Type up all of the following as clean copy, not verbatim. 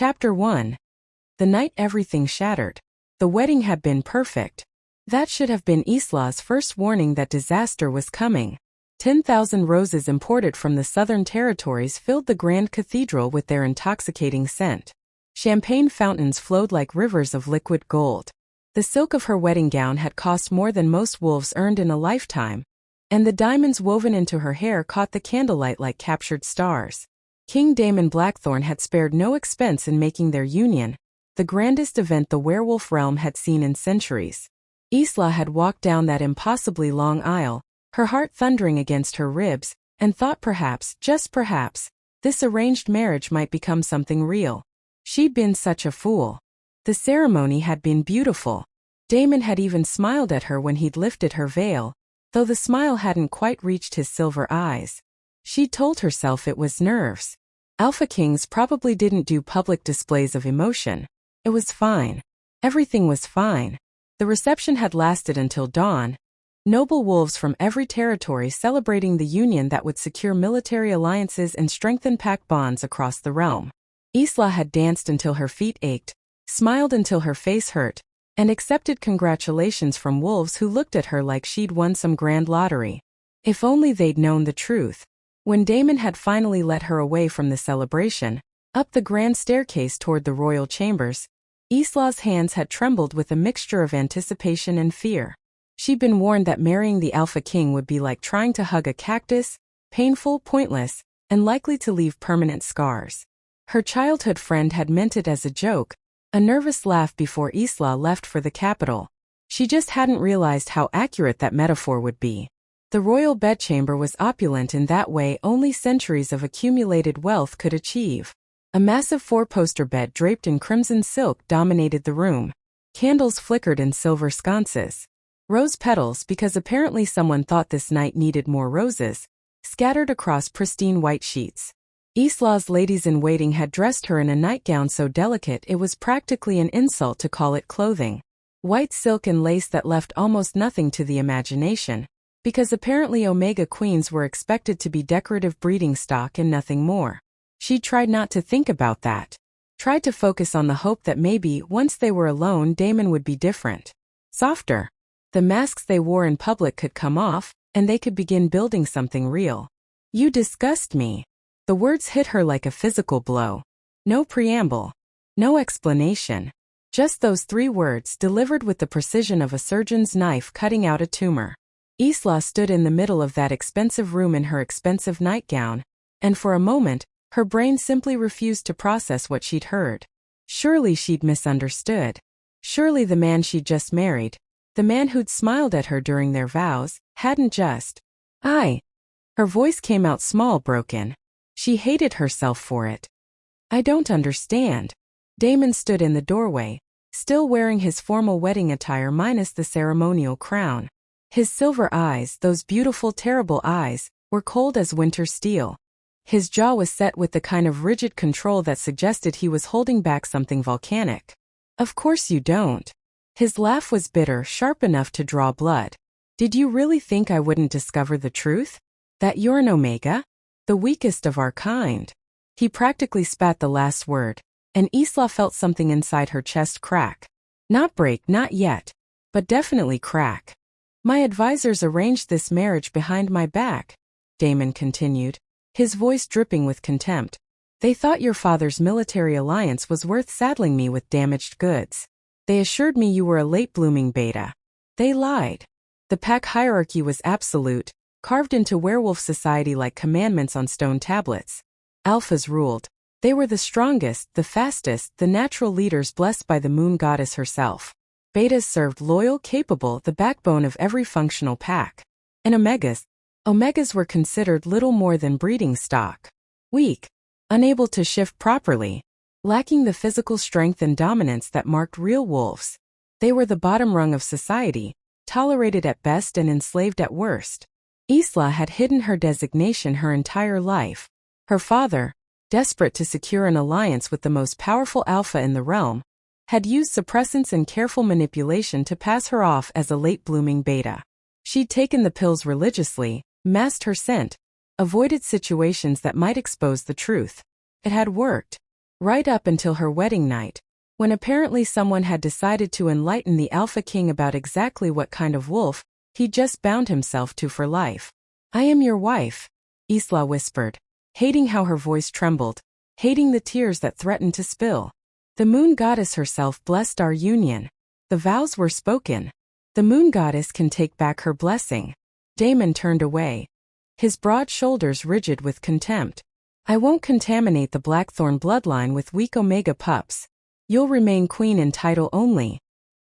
Chapter 1. The night everything shattered. The wedding had been perfect. That should have been Isla's first warning that disaster was coming. 10,000 roses imported from the southern territories filled the grand cathedral with their intoxicating scent. Champagne fountains flowed like rivers of liquid gold. The silk of her wedding gown had cost more than most wolves earned in a lifetime, and the diamonds woven into her hair caught the candlelight like captured stars. King Damon Blackthorn had spared no expense in making their union, the grandest event the werewolf realm had seen in centuries. Isla had walked down that impossibly long aisle, her heart thundering against her ribs, and thought perhaps, just perhaps, this arranged marriage might become something real. She'd been such a fool. The ceremony had been beautiful. Damon had even smiled at her when he'd lifted her veil, though the smile hadn't quite reached his silver eyes. She'd told herself it was nerves. Alpha Kings probably didn't do public displays of emotion. It was fine. Everything was fine. The reception had lasted until dawn. Noble wolves from every territory celebrating the union that would secure military alliances and strengthen pack bonds across the realm. Isla had danced until her feet ached, smiled until her face hurt, and accepted congratulations from wolves who looked at her like she'd won some grand lottery. If only they'd known the truth. When Damon had finally led her away from the celebration, up the grand staircase toward the royal chambers, Isla's hands had trembled with a mixture of anticipation and fear. She'd been warned that marrying the Alpha King would be like trying to hug a cactus, painful, pointless, and likely to leave permanent scars. Her childhood friend had meant it as a joke, a nervous laugh before Isla left for the capital. She just hadn't realized how accurate that metaphor would be. The royal bedchamber was opulent in that way only centuries of accumulated wealth could achieve. A massive four-poster bed draped in crimson silk dominated the room. Candles flickered in silver sconces. Rose petals, because apparently someone thought this night needed more roses, scattered across pristine white sheets. Isla's ladies-in-waiting had dressed her in a nightgown so delicate it was practically an insult to call it clothing. White silk and lace that left almost nothing to the imagination, because apparently Omega Queens were expected to be decorative breeding stock and nothing more. She tried not to think about that. Tried to focus on the hope that maybe, once they were alone, Damon would be different. Softer. The masks they wore in public could come off, and they could begin building something real. "You disgust me." The words hit her like a physical blow. No preamble. No explanation. Just those 3 words delivered with the precision of a surgeon's knife cutting out a tumor. Isla stood in the middle of that expensive room in her expensive nightgown, and for a moment, her brain simply refused to process what she'd heard. Surely she'd misunderstood. Surely the man she'd just married, the man who'd smiled at her during their vows, hadn't just. Her voice came out small, broken. She hated herself for it. "I don't understand." Damon stood in the doorway, still wearing his formal wedding attire minus the ceremonial crown. His silver eyes, those beautiful, terrible eyes, were cold as winter steel. His jaw was set with the kind of rigid control that suggested he was holding back something volcanic. "Of course you don't." His laugh was bitter, sharp enough to draw blood. "Did you really think I wouldn't discover the truth? That you're an Omega? The weakest of our kind?" He practically spat the last word, and Isla felt something inside her chest crack. Not break, not yet, but definitely crack. "My advisors arranged this marriage behind my back," Damon continued, his voice dripping with contempt. "They thought your father's military alliance was worth saddling me with damaged goods. They assured me you were a late-blooming beta. They lied. The pack hierarchy was absolute, carved into werewolf society like commandments on stone tablets. Alphas ruled. They were the strongest, the fastest, the natural leaders blessed by the moon goddess herself. Betas served loyal, capable, the backbone of every functional pack. And Omegas were considered little more than breeding stock. Weak. Unable to shift properly. Lacking the physical strength and dominance that marked real wolves. They were the bottom rung of society, tolerated at best and enslaved at worst. Isla had hidden her designation her entire life. Her father, desperate to secure an alliance with the most powerful alpha in the realm, had used suppressants and careful manipulation to pass her off as a late-blooming beta. She'd taken the pills religiously, masked her scent, avoided situations that might expose the truth. It had worked. right up until her wedding night, when apparently someone had decided to enlighten the Alpha King about exactly what kind of wolf he'd just bound himself to for life. "I am your wife," Isla whispered, hating how her voice trembled, hating the tears that threatened to spill. "The moon goddess herself blessed our union. The vows were spoken. The moon goddess can take back her blessing." Damon turned away, his broad shoulders rigid with contempt. "I won't contaminate the Blackthorn bloodline with weak Omega pups. You'll remain queen in title only.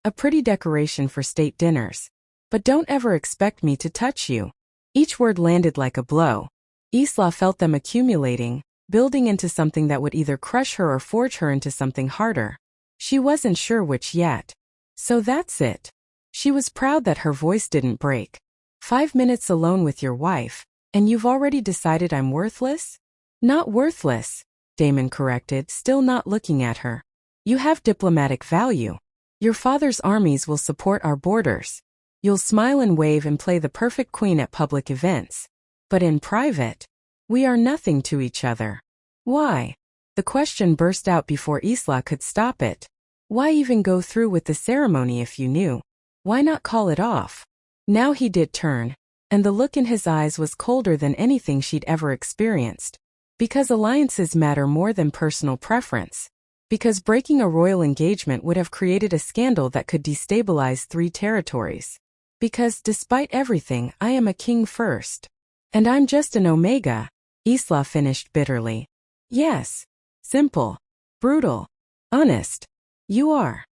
A pretty decoration for state dinners. But don't ever expect me to touch you." Each word landed like a blow. Isla felt them accumulating, building into something that would either crush her or forge her into something harder. She wasn't sure which yet. "So that's it." She was proud that her voice didn't break. 5 minutes alone with your wife, and you've already decided I'm worthless?" "Not worthless," Damon corrected, still not looking at her. "You have diplomatic value. Your father's armies will support our borders. You'll smile and wave and play the perfect queen at public events. But in private, we are nothing to each other." "Why?" The question burst out before Isla could stop it. "Why even go through with the ceremony if you knew? Why not call it off?" Now he did turn, and the look in his eyes was colder than anything she'd ever experienced. Because alliances matter more than personal preference. Because breaking a royal engagement would have created a scandal that could destabilize 3 territories. Because, despite everything, I am a king first. And I'm just an Omega, Isla finished bitterly. "Yes. Simple. Brutal. Honest. You are."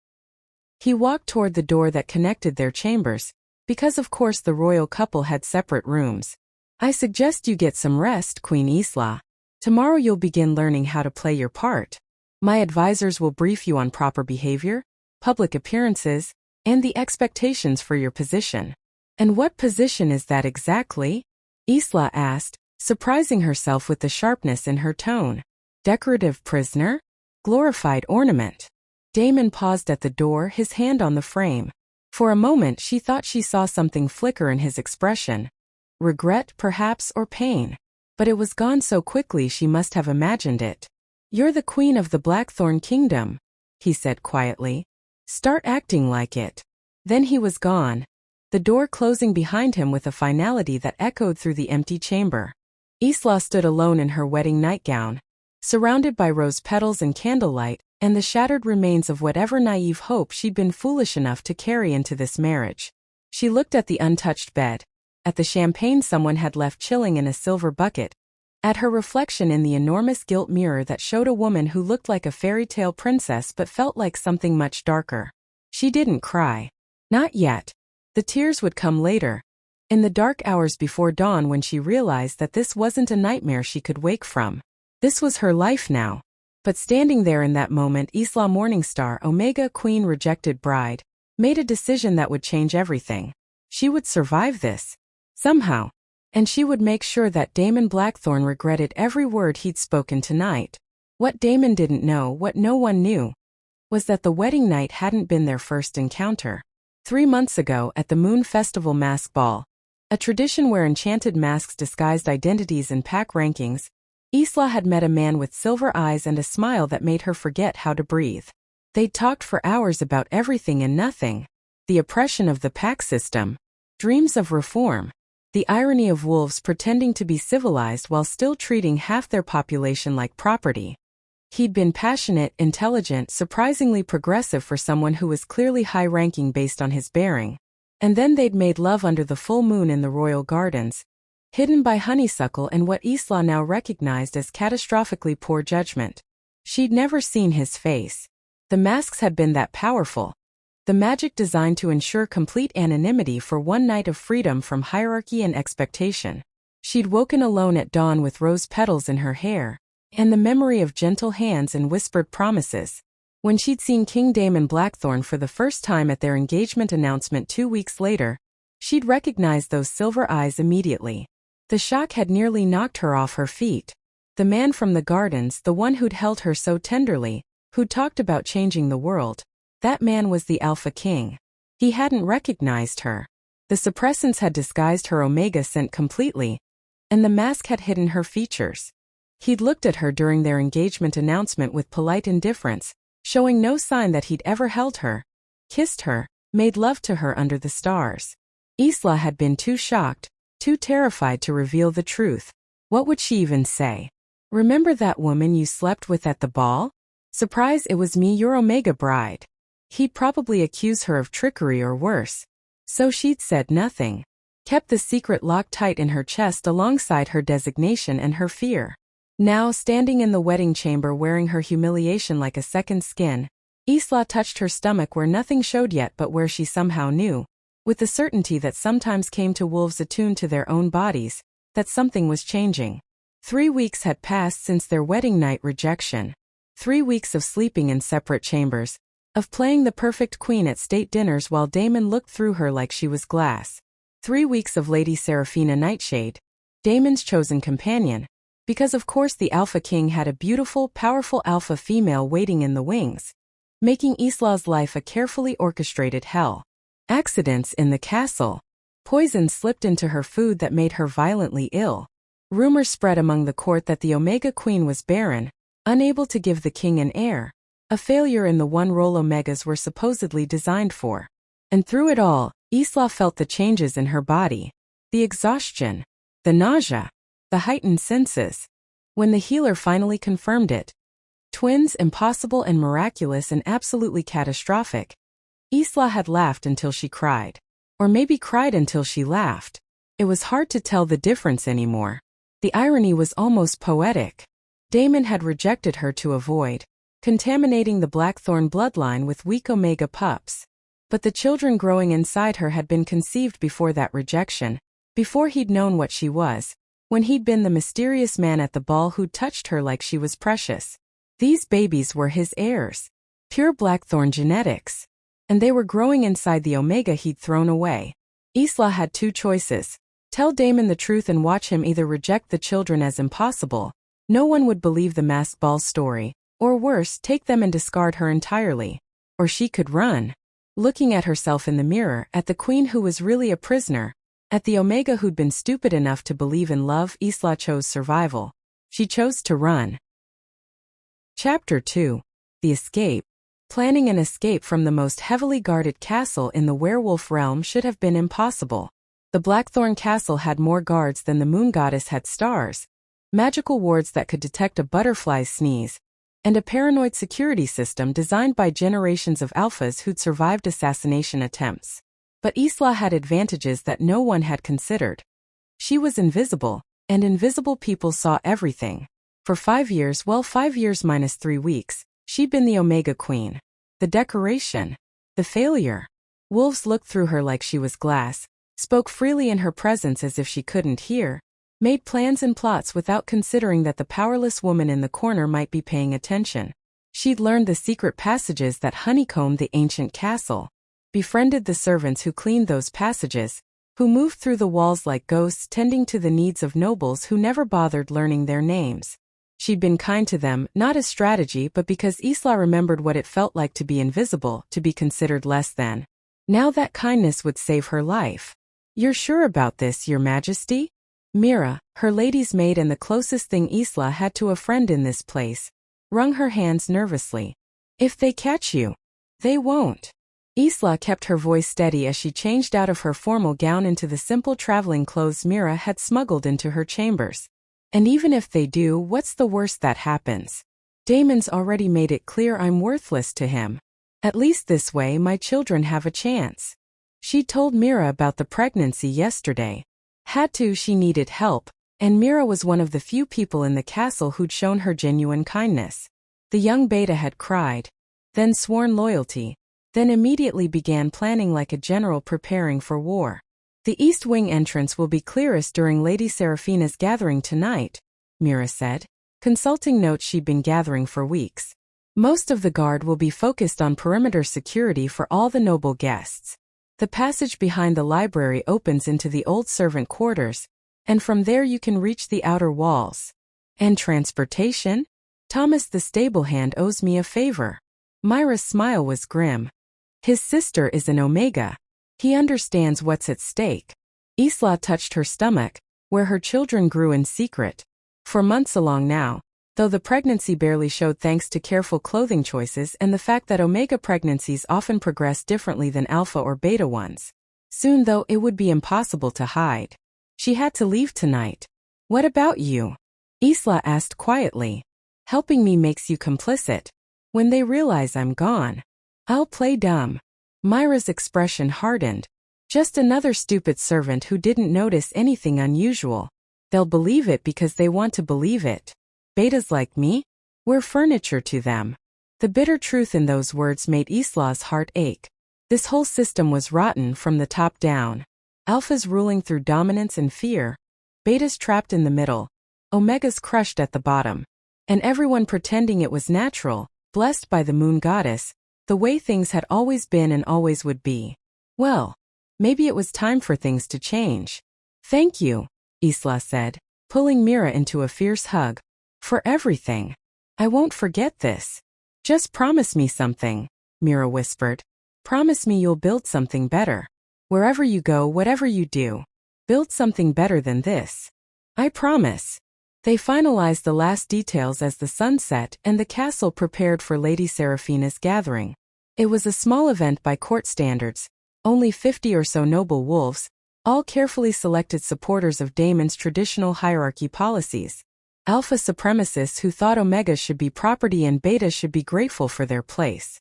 He walked toward the door that connected their chambers, because of course the royal couple had separate rooms. "I suggest you get some rest, Queen Isla. Tomorrow you'll begin learning how to play your part. My advisors will brief you on proper behavior, public appearances, and the expectations for your position." "And what position is that exactly?" Isla asked, surprising herself with the sharpness in her tone. "Decorative prisoner? Glorified ornament?" Damon paused at the door, his hand on the frame. For a moment she thought she saw something flicker in his expression. Regret, perhaps, or pain. But it was gone so quickly she must have imagined it. "You're the queen of the Blackthorn kingdom," he said quietly. "Start acting like it." Then he was gone, the door closing behind him with a finality that echoed through the empty chamber. Isla stood alone in her wedding nightgown, surrounded by rose petals and candlelight, and the shattered remains of whatever naive hope she'd been foolish enough to carry into this marriage. She looked at the untouched bed, at the champagne someone had left chilling in a silver bucket, at her reflection in the enormous gilt mirror that showed a woman who looked like a fairy tale princess but felt like something much darker. She didn't cry. Not yet. The tears would come later, in the dark hours before dawn, when she realized that this wasn't a nightmare she could wake from. This was her life now. But standing there in that moment, Isla Morningstar, Omega Queen rejected bride, made a decision that would change everything. She would survive this. Somehow. And she would make sure that Damon Blackthorn regretted every word he'd spoken tonight. What Damon didn't know, what no one knew, was that the wedding night hadn't been their first encounter. 3 months ago, at the Moon Festival Mask Ball, a tradition where enchanted masks disguised identities and pack rankings, Isla had met a man with silver eyes and a smile that made her forget how to breathe. They'd talked for hours about everything and nothing. The oppression of the pack system. Dreams of reform. The irony of wolves pretending to be civilized while still treating half their population like property. He'd been passionate, intelligent, surprisingly progressive for someone who was clearly high-ranking based on his bearing. And then they'd made love under the full moon in the royal gardens, hidden by honeysuckle and what Isla now recognized as catastrophically poor judgment. She'd never seen his face. The masks had been that powerful. The magic designed to ensure complete anonymity for one night of freedom from hierarchy and expectation. She'd woken alone at dawn with rose petals in her hair, and the memory of gentle hands and whispered promises. When she'd seen King Damon Blackthorn for the first time at their engagement announcement 2 weeks later, she'd recognized those silver eyes immediately. The shock had nearly knocked her off her feet. The man from the gardens, the one who'd held her so tenderly, who'd talked about changing the world, that man was the Alpha King. He hadn't recognized her. The suppressants had disguised her Omega scent completely, and the mask had hidden her features. He'd looked at her during their engagement announcement with polite indifference, showing no sign that he'd ever held her, kissed her, made love to her under the stars. Isla had been too shocked, too terrified to reveal the truth. What would she even say? Remember that woman you slept with at the ball? Surprise, it was me, your Omega bride. He'd probably accuse her of trickery or worse. So she'd said nothing. Kept the secret locked tight in her chest alongside her designation and her fear. Now, standing in the wedding chamber wearing her humiliation like a second skin, Isla touched her stomach where nothing showed yet but where she somehow knew, with the certainty that sometimes came to wolves attuned to their own bodies, that something was changing. 3 weeks had passed since their wedding night rejection. 3 weeks of sleeping in separate chambers, of playing the perfect queen at state dinners while Damon looked through her like she was glass. 3 weeks of Lady Seraphina Nightshade, Damon's chosen companion, because of course the Alpha King had a beautiful, powerful alpha female waiting in the wings, making Isla's life a carefully orchestrated hell. Accidents in the castle. Poison slipped into her food that made her violently ill. Rumors spread among the court that the Omega Queen was barren, unable to give the king an heir, a failure in the one role Omegas were supposedly designed for. And through it all, Isla felt the changes in her body. The exhaustion, the nausea, the heightened senses. When the healer finally confirmed it, twins, impossible and miraculous and absolutely catastrophic, Isla had laughed until she cried. Or maybe cried until she laughed. It was hard to tell the difference anymore. The irony was almost poetic. Damon had rejected her to avoid contaminating the Blackthorn bloodline with weak Omega pups. But the children growing inside her had been conceived before that rejection, before he'd known what she was, when he'd been the mysterious man at the ball who'd touched her like she was precious. These babies were his heirs. Pure Blackthorn genetics. And they were growing inside the Omega he'd thrown away. Isla had 2 choices. Tell Damon the truth and watch him either reject the children as impossible, no one would believe the masked ball story, or worse, take them and discard her entirely. Or she could run. Looking at herself in the mirror, at the queen who was really a prisoner, at the Omega who'd been stupid enough to believe in love, Isla chose survival. She chose to run. Chapter 2. The Escape. Planning an escape from the most heavily guarded castle in the werewolf realm should have been impossible. The Blackthorn castle had more guards than the moon goddess had stars, magical wards that could detect a butterfly's sneeze, and a paranoid security system designed by generations of alphas who'd survived assassination attempts. But Isla had advantages that no one had considered. She was invisible, and invisible people saw everything. For 5 years, well, 5 years minus 3 weeks, she'd been the Omega Queen. The decoration. The failure. Wolves looked through her like she was glass, spoke freely in her presence as if she couldn't hear, made plans and plots without considering that the powerless woman in the corner might be paying attention. She'd learned the secret passages that honeycombed the ancient castle, befriended the servants who cleaned those passages, who moved through the walls like ghosts tending to the needs of nobles who never bothered learning their names. She'd been kind to them, not as strategy but because Isla remembered what it felt like to be invisible, to be considered less than. Now that kindness would save her life. "You're sure about this, Your Majesty?" Mira, her lady's maid and the closest thing Isla had to a friend in this place, wrung her hands nervously. "If they catch you." "They won't." Isla kept her voice steady as she changed out of her formal gown into the simple traveling clothes Mira had smuggled into her chambers. "And even if they do, what's the worst that happens? Damon's already made it clear I'm worthless to him. At least this way my children have a chance." She told Mira about the pregnancy yesterday. She needed help, and Mira was one of the few people in the castle who'd shown her genuine kindness. The young beta had cried, then sworn loyalty, then immediately began planning like a general preparing for war. "The East Wing entrance will be clearest during Lady Seraphina's gathering tonight," Mira said, consulting notes she'd been gathering for weeks. "Most of the guard will be focused on perimeter security for all the noble guests. The passage behind the library opens into the old servant quarters, and from there you can reach the outer walls. And transportation? Thomas the stable hand owes me a favor." Myra's smile was grim. "His sister is an Omega. He understands what's at stake." Isla touched her stomach, where her children grew in secret. For months along now, though the pregnancy barely showed thanks to careful clothing choices and the fact that Omega pregnancies often progress differently than Alpha or Beta ones. Soon though it would be impossible to hide. She had to leave tonight. What about you? Isla asked quietly. Helping me makes you complicit. When they realize I'm gone, I'll play dumb. Myra's expression hardened. Just another stupid servant who didn't notice anything unusual. They'll believe it because they want to believe it. Betas like me? We're furniture to them. The bitter truth in those words made Isla's heart ache. This whole system was rotten from the top down. Alphas ruling through dominance and fear. Betas trapped in the middle. Omegas crushed at the bottom. And everyone pretending it was natural, blessed by the moon goddess, the way things had always been and always would be. Well, maybe it was time for things to change. Thank you, Isla said, pulling Mira into a fierce hug. For everything. I won't forget this. Just promise me something, Mira whispered. Promise me you'll build something better. Wherever you go, whatever you do, build something better than this. I promise. They finalized the last details as the sun set and the castle prepared for Lady Seraphina's gathering. It was a small event by court standards, only 50 or so noble wolves, all carefully selected supporters of Damon's traditional hierarchy policies. Alpha supremacists who thought Omega should be property and Beta should be grateful for their place.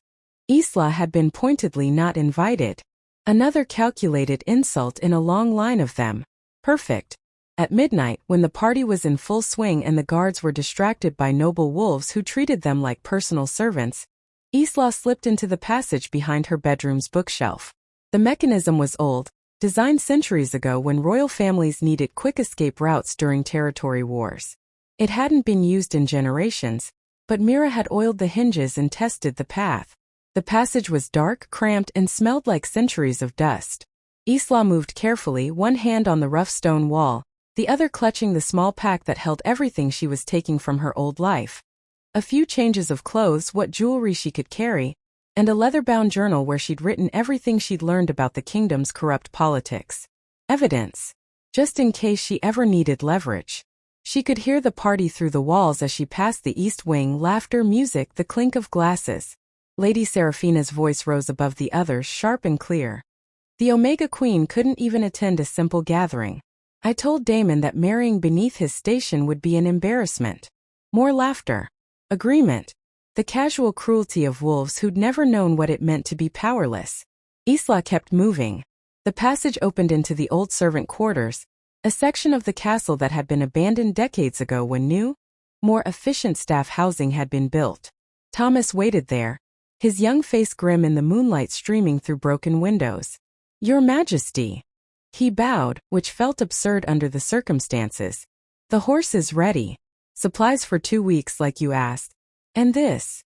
Isla had been pointedly not invited. Another calculated insult in a long line of them. Perfect. At midnight, when the party was in full swing and the guards were distracted by noble wolves who treated them like personal servants, Isla slipped into the passage behind her bedroom's bookshelf. The mechanism was old, designed centuries ago when royal families needed quick escape routes during territory wars. It hadn't been used in generations, but Mira had oiled the hinges and tested the path. The passage was dark, cramped, and smelled like centuries of dust. Isla moved carefully, one hand on the rough stone wall, the other clutching the small pack that held everything she was taking from her old life. A few changes of clothes, what jewelry she could carry, and a leather-bound journal where she'd written everything she'd learned about the kingdom's corrupt politics. Evidence. Just in case she ever needed leverage. She could hear the party through the walls as she passed the east wing, laughter, music, the clink of glasses. Lady Seraphina's voice rose above the others, sharp and clear. The Omega Queen couldn't even attend a simple gathering. I told Damon that marrying beneath his station would be an embarrassment. More laughter. Agreement. The casual cruelty of wolves who'd never known what it meant to be powerless. Isla kept moving. The passage opened into the old servant quarters, a section of the castle that had been abandoned decades ago when new, more efficient staff housing had been built. Thomas waited there, his young face grim in the moonlight streaming through broken windows. Your Majesty. He bowed, which felt absurd under the circumstances. The horse is ready. Supplies for 2 weeks like you asked. And this.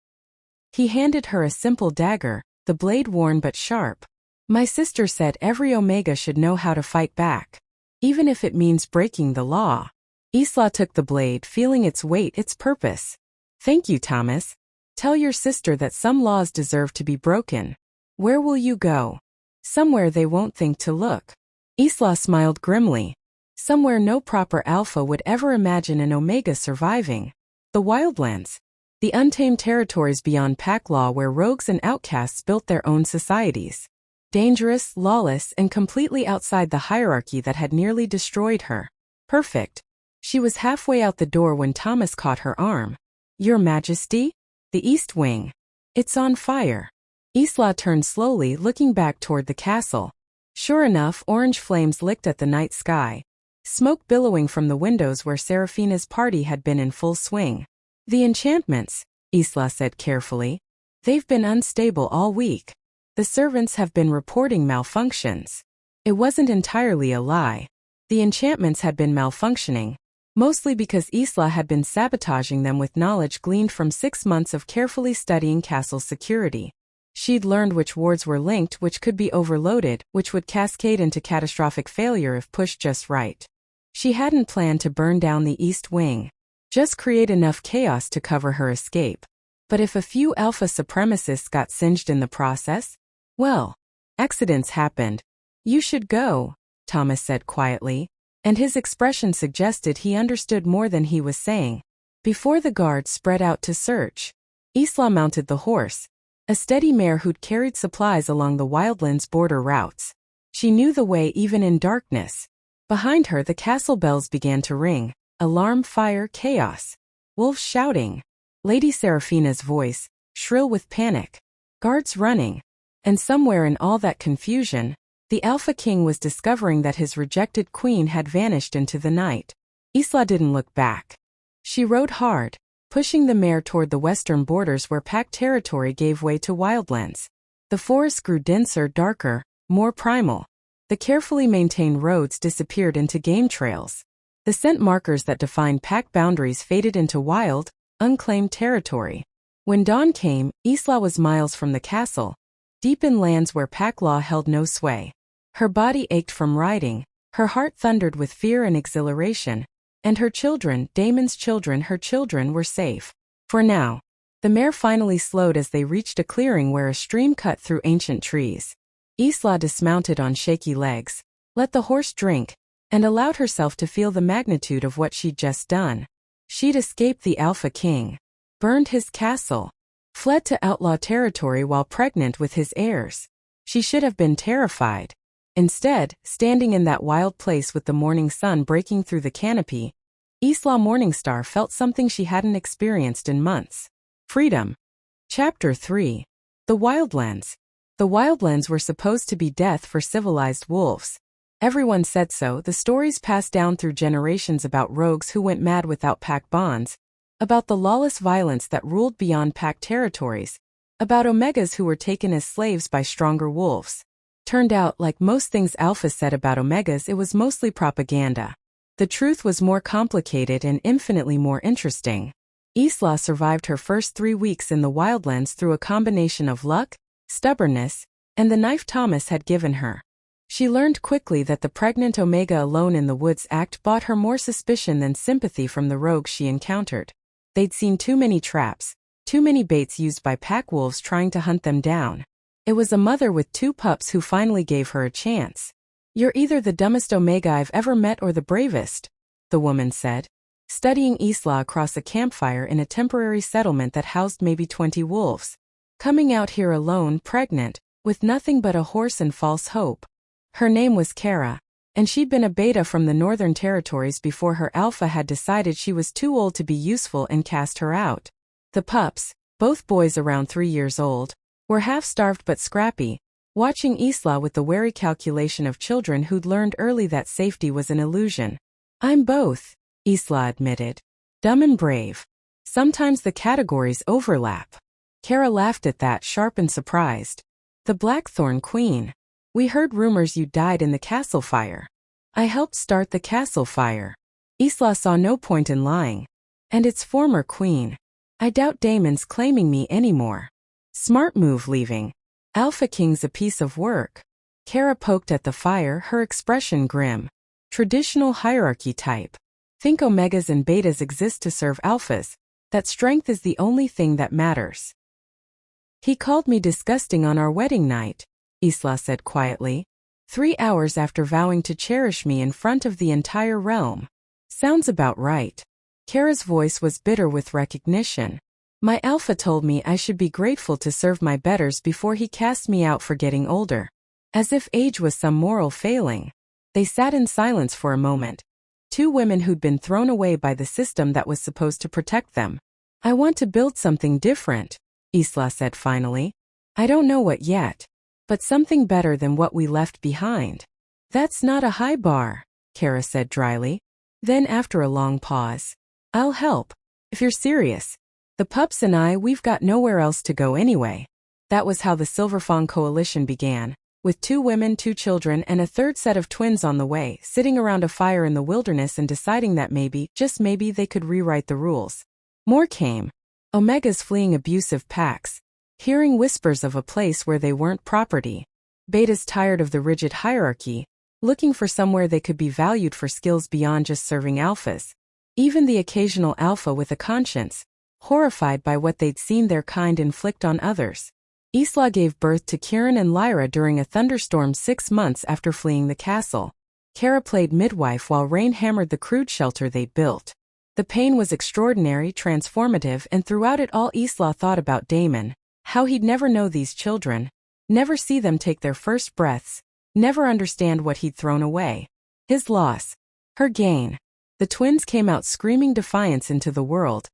He handed her a simple dagger, the blade worn but sharp. My sister said every Omega should know how to fight back. Even if it means breaking the law. Isla took the blade, feeling its weight, its purpose. Thank you, Thomas. Tell your sister that some laws deserve to be broken. Where will you go? Somewhere they won't think to look. Isla smiled grimly. Somewhere no proper Alpha would ever imagine an Omega surviving. The Wildlands. The untamed territories beyond pack law where rogues and outcasts built their own societies. Dangerous, lawless, and completely outside the hierarchy that had nearly destroyed her. Perfect. She was halfway out the door when Thomas caught her arm. Your Majesty? The East Wing. It's on fire. Isla turned slowly, looking back toward the castle. Sure enough, orange flames licked at the night sky. Smoke billowing from the windows where Seraphina's party had been in full swing. The enchantments, Isla said carefully. They've been unstable all week. The servants have been reporting malfunctions. It wasn't entirely a lie. The enchantments had been malfunctioning, mostly because Isla had been sabotaging them with knowledge gleaned from 6 months of carefully studying castle security. She'd learned which wards were linked, which could be overloaded, which would cascade into catastrophic failure if pushed just right. She hadn't planned to burn down the East Wing. Just create enough chaos to cover her escape. But if a few Alpha supremacists got singed in the process, well, accidents happened. You should go, Thomas said quietly. and his expression suggested he understood more than he was saying. Before the guards spread out to search, Isla mounted the horse, a steady mare who'd carried supplies along the Wildlands border routes. She knew the way even in darkness. Behind her the castle bells began to ring. Alarm, fire, chaos. Wolves shouting. Lady Seraphina's voice, shrill with panic. Guards running. And somewhere in all that confusion, the Alpha King was discovering that his rejected queen had vanished into the night. Isla didn't look back. She rode hard, pushing the mare toward the western borders where pack territory gave way to wildlands. The forest grew denser, darker, more primal. The carefully maintained roads disappeared into game trails. The scent markers that defined pack boundaries faded into wild, unclaimed territory. When dawn came, Isla was miles from the castle, deep in lands where pack law held no sway. Her body ached from riding, her heart thundered with fear and exhilaration, and her children, Damon's children, her children were safe. For now. The mare finally slowed as they reached a clearing where a stream cut through ancient trees. Isla dismounted on shaky legs, let the horse drink, and allowed herself to feel the magnitude of what she'd just done. She'd escaped the Alpha King, burned his castle, fled to outlaw territory while pregnant with his heirs. She should have been terrified. Instead, standing in that wild place with the morning sun breaking through the canopy, Isla Morningstar felt something she hadn't experienced in months. Freedom. Chapter 3. The Wildlands. The Wildlands were supposed to be death for civilized wolves. Everyone said so. The stories passed down through generations about rogues who went mad without pack bonds, about the lawless violence that ruled beyond pack territories, about omegas who were taken as slaves by stronger wolves. Turned out, like most things Alpha said about omegas, it was mostly propaganda. The truth was more complicated and infinitely more interesting. Isla survived her first 3 weeks in the Wildlands through a combination of luck, stubbornness, and the knife Thomas had given her. She learned quickly that the pregnant omega alone in the woods act bought her more suspicion than sympathy from the rogues she encountered. They'd seen too many traps, too many baits used by pack wolves trying to hunt them down. It was a mother with 2 pups who finally gave her a chance. "You're either the dumbest omega I've ever met or the bravest," the woman said, studying Isla across a campfire in a temporary settlement that housed maybe 20 wolves. "Coming out here alone, pregnant, with nothing but a horse and false hope." Her name was Kara, and she'd been a beta from the Northern Territories before her alpha had decided she was too old to be useful and cast her out. The pups, both boys around 3 years old, were half-starved but scrappy, watching Isla with the wary calculation of children who'd learned early that safety was an illusion. "I'm both," Isla admitted. "Dumb and brave. Sometimes the categories overlap." Kara laughed at that, sharp and surprised. "The Blackthorn Queen. We heard rumors you died in the castle fire." "I helped start the castle fire." Isla saw no point in lying. "And its former queen. I doubt Damon's claiming me anymore." "Smart move leaving. Alpha King's a piece of work." Kara poked at the fire, her expression grim. "Traditional hierarchy type. Think omegas and betas exist to serve alphas, that strength is the only thing that matters." "He called me disgusting on our wedding night," Isla said quietly. 3 hours after vowing to cherish me in front of the entire realm. "Sounds about right." Kara's voice was bitter with recognition. "My alpha told me I should be grateful to serve my betters before he cast me out for getting older. As if age was some moral failing." They sat in silence for a moment. 2 women who'd been thrown away by the system that was supposed to protect them. "I want to build something different," Isla said finally. "I don't know what yet. But something better than what we left behind." "That's not a high bar," Kara said dryly. Then after a long pause, "I'll help. If you're serious. The pups and we've got nowhere else to go anyway." That was how the Silverfang coalition began, with 2 women, 2 children, and a third set of twins on the way, sitting around a fire in the wilderness and deciding that maybe, just maybe, they could rewrite the rules. More came. Omegas fleeing abusive packs, hearing whispers of a place where they weren't property. Betas tired of the rigid hierarchy, looking for somewhere they could be valued for skills beyond just serving alphas. Even the occasional alpha with a conscience, horrified by what they'd seen their kind inflict on others. Isla gave birth to Kieran and Lyra during a thunderstorm 6 months after fleeing the castle. Kara played midwife while Rain hammered the crude shelter they'd built. The pain was extraordinary, transformative, and throughout it all Isla thought about Damon, how he'd never know these children, never see them take their first breaths, never understand what he'd thrown away. His loss, her gain. The twins came out screaming defiance into the world,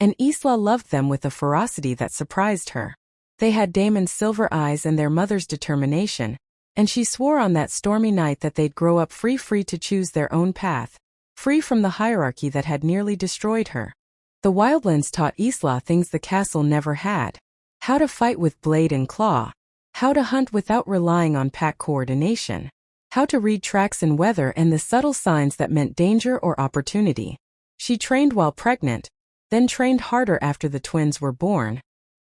and Isla loved them with a ferocity that surprised her. They had Damon's silver eyes and their mother's determination, and she swore on that stormy night that they'd grow up free to choose their own path, free from the hierarchy that had nearly destroyed her. The Wildlands taught Isla things the castle never had: how to fight with blade and claw, how to hunt without relying on pack coordination, how to read tracks and weather and the subtle signs that meant danger or opportunity. She trained while pregnant, then trained harder after the twins were born,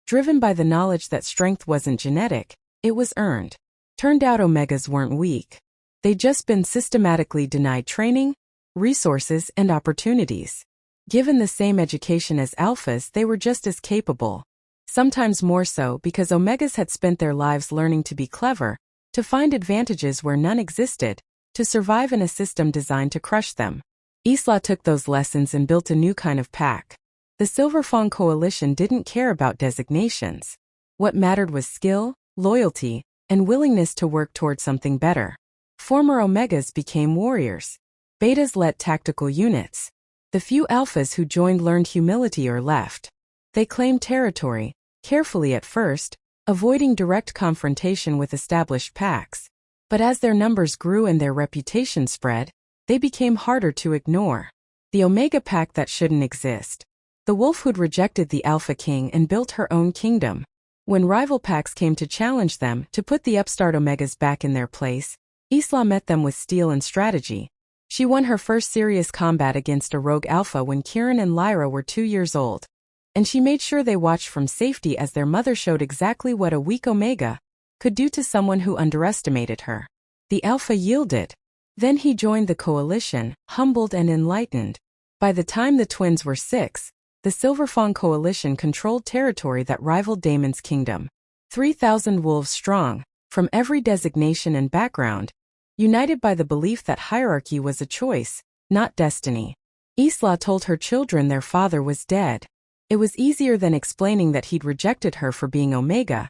driven by the knowledge that strength wasn't genetic, it was earned. Turned out Omegas weren't weak. They'd just been systematically denied training, resources, and opportunities. Given the same education as Alphas, they were just as capable. Sometimes more so because Omegas had spent their lives learning to be clever, to find advantages where none existed, to survive in a system designed to crush them. Isla took those lessons and built a new kind of pack. The Silverfang coalition didn't care about designations. What mattered was skill, loyalty, and willingness to work toward something better. Former Omegas became warriors. Betas led tactical units. The few Alphas who joined learned humility or left. They claimed territory, carefully at first, avoiding direct confrontation with established packs. But as their numbers grew and their reputation spread, they became harder to ignore. The Omega pack that shouldn't exist. The wolf who'd rejected the Alpha King and built her own kingdom. When rival packs came to challenge them to put the upstart Omegas back in their place, Isla met them with steel and strategy. She won her first serious combat against a rogue Alpha when Kieran and Lyra were 2 years old. And she made sure they watched from safety as their mother showed exactly what a weak Omega could do to someone who underestimated her. The Alpha yielded. Then he joined the coalition, humbled and enlightened. By the time the twins were 6, the Silverfang coalition controlled territory that rivaled Damon's kingdom. 3,000 wolves strong, from every designation and background, united by the belief that hierarchy was a choice, not destiny. Isla told her children their father was dead. It was easier than explaining that he'd rejected her for being Omega,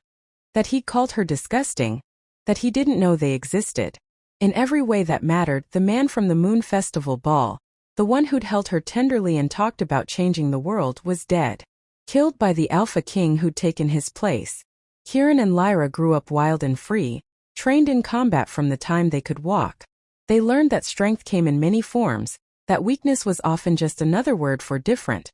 that he'd called her disgusting, that he didn't know they existed. In every way that mattered, the man from the Moon Festival ball, the one who'd held her tenderly and talked about changing the world, was dead. Killed by the Alpha King who'd taken his place. Kieran and Lyra grew up wild and free, trained in combat from the time they could walk. They learned that strength came in many forms, that weakness was often just another word for different,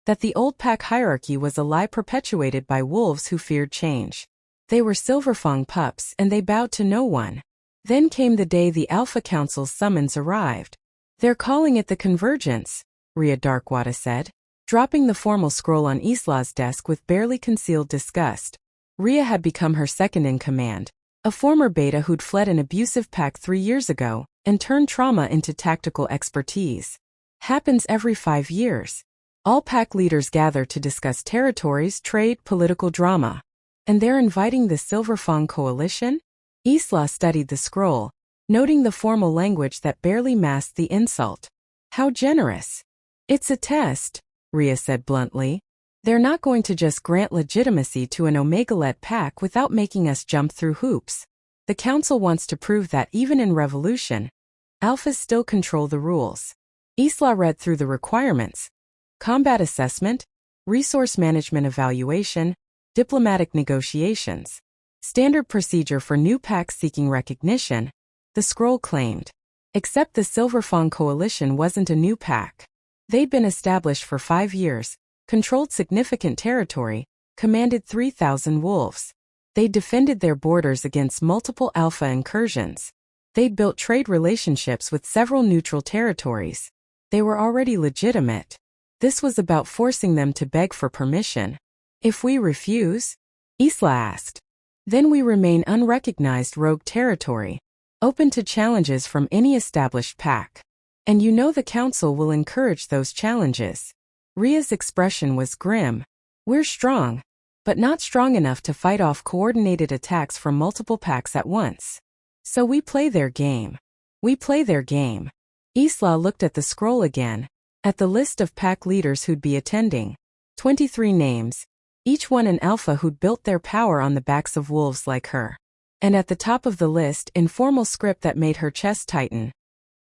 that the old pack hierarchy was a lie perpetuated by wolves who feared change. They were Silverfang pups and they bowed to no one. Then came the day the Alpha Council's summons arrived. "They're calling it the Convergence," Rhea Darkwater said, dropping the formal scroll on Isla's desk with barely concealed disgust. Rhea had become her second in command, a former beta who'd fled an abusive pack 3 years ago and turned trauma into tactical expertise. Happens every 5 years. All pack leaders gather to discuss territories, trade, political drama. And they're inviting the Silverfang coalition? Isla studied the scroll, noting the formal language that barely masked the insult. How generous. "It's a test," Rhea said bluntly. "They're not going to just grant legitimacy to an Omega-led pack without making us jump through hoops. The council wants to prove that even in revolution, Alphas still control the rules." Isla read through the requirements. Combat assessment, resource management evaluation, diplomatic negotiations. Standard procedure for new packs seeking recognition, the scroll claimed. Except the Silverfang coalition wasn't a new pack. They'd been established for 5 years, controlled significant territory, commanded 3,000 wolves. They'd defended their borders against multiple Alpha incursions. They'd built trade relationships with several neutral territories. They were already legitimate. This was about forcing them to beg for permission. "If we refuse?" Isla asked. "Then we remain unrecognized rogue territory, open to challenges from any established pack. And you know the council will encourage those challenges." Rhea's expression was grim. "We're strong, but not strong enough to fight off coordinated attacks from multiple packs at once. So we play their game. We play their game. Isla looked at the scroll again, at the list of pack leaders who'd be attending. 23 names, each one an alpha who'd built their power on the backs of wolves like her. And at the top of the list, in formal script that made her chest tighten,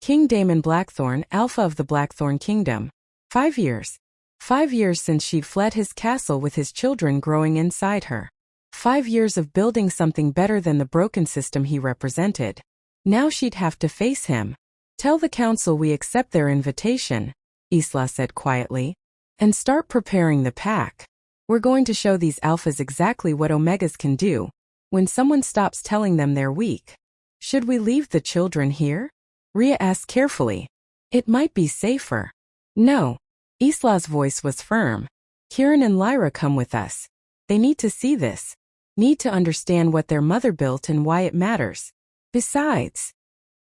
King Damon Blackthorn, Alpha of the Blackthorn Kingdom. 5 years. 5 years since she'd fled his castle with his children growing inside her. 5 years of building something better than the broken system he represented. Now she'd have to face him. Tell the council we accept their invitation, Isla said quietly, and start preparing the pack. We're going to show these alphas exactly what omegas can do when someone stops telling them they're weak. Should we leave the children here? Rhea asked carefully. It might be safer. No. Isla's voice was firm. Kieran and Lyra come with us. They need to see this. Need to understand what their mother built and why it matters. Besides,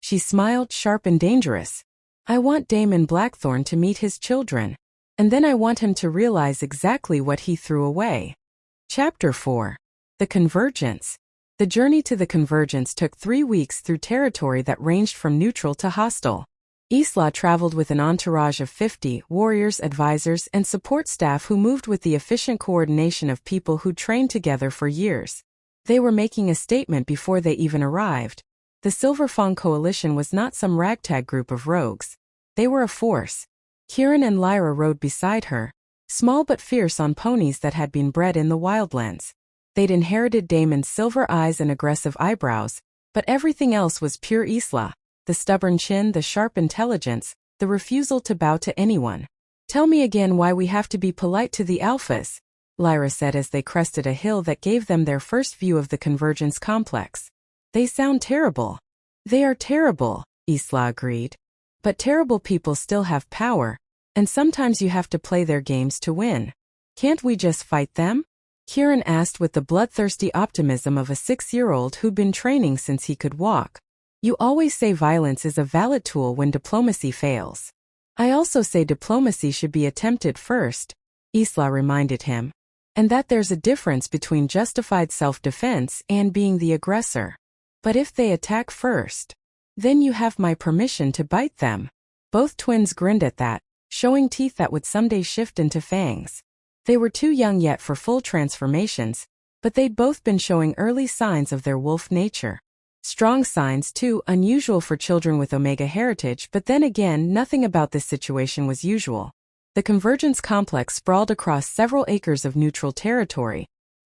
she smiled, sharp and dangerous. I want Damon Blackthorn to meet his children. And then I want him to realize exactly what he threw away. Chapter 4. The Convergence. The journey to the Convergence took 3 weeks through territory that ranged from neutral to hostile. Isla traveled with an entourage of 50 warriors, advisors, and support staff who moved with the efficient coordination of people who trained together for years. They were making a statement before they even arrived. The Silverfang coalition was not some ragtag group of rogues. They were a force. Kieran and Lyra rode beside her, small but fierce on ponies that had been bred in the Wildlands. They'd inherited Damon's silver eyes and aggressive eyebrows, but everything else was pure Isla. The stubborn chin, the sharp intelligence, the refusal to bow to anyone. Tell me again why we have to be polite to the alphas, Lyra said as they crested a hill that gave them their first view of the Convergence complex. They sound terrible. They are terrible, Isla agreed. But terrible people still have power, and sometimes you have to play their games to win. Can't we just fight them? Kieran asked with the bloodthirsty optimism of a 6-year-old who'd been training since he could walk. You always say violence is a valid tool when diplomacy fails. I also say diplomacy should be attempted first, Isla reminded him, and that there's a difference between justified self-defense and being the aggressor. But if they attack first, then you have my permission to bite them. Both twins grinned at that, showing teeth that would someday shift into fangs. They were too young yet for full transformations, but they'd both been showing early signs of their wolf nature. Strong signs too, unusual for children with Omega heritage, but then again, nothing about this situation was usual. The Convergence complex sprawled across several acres of neutral territory,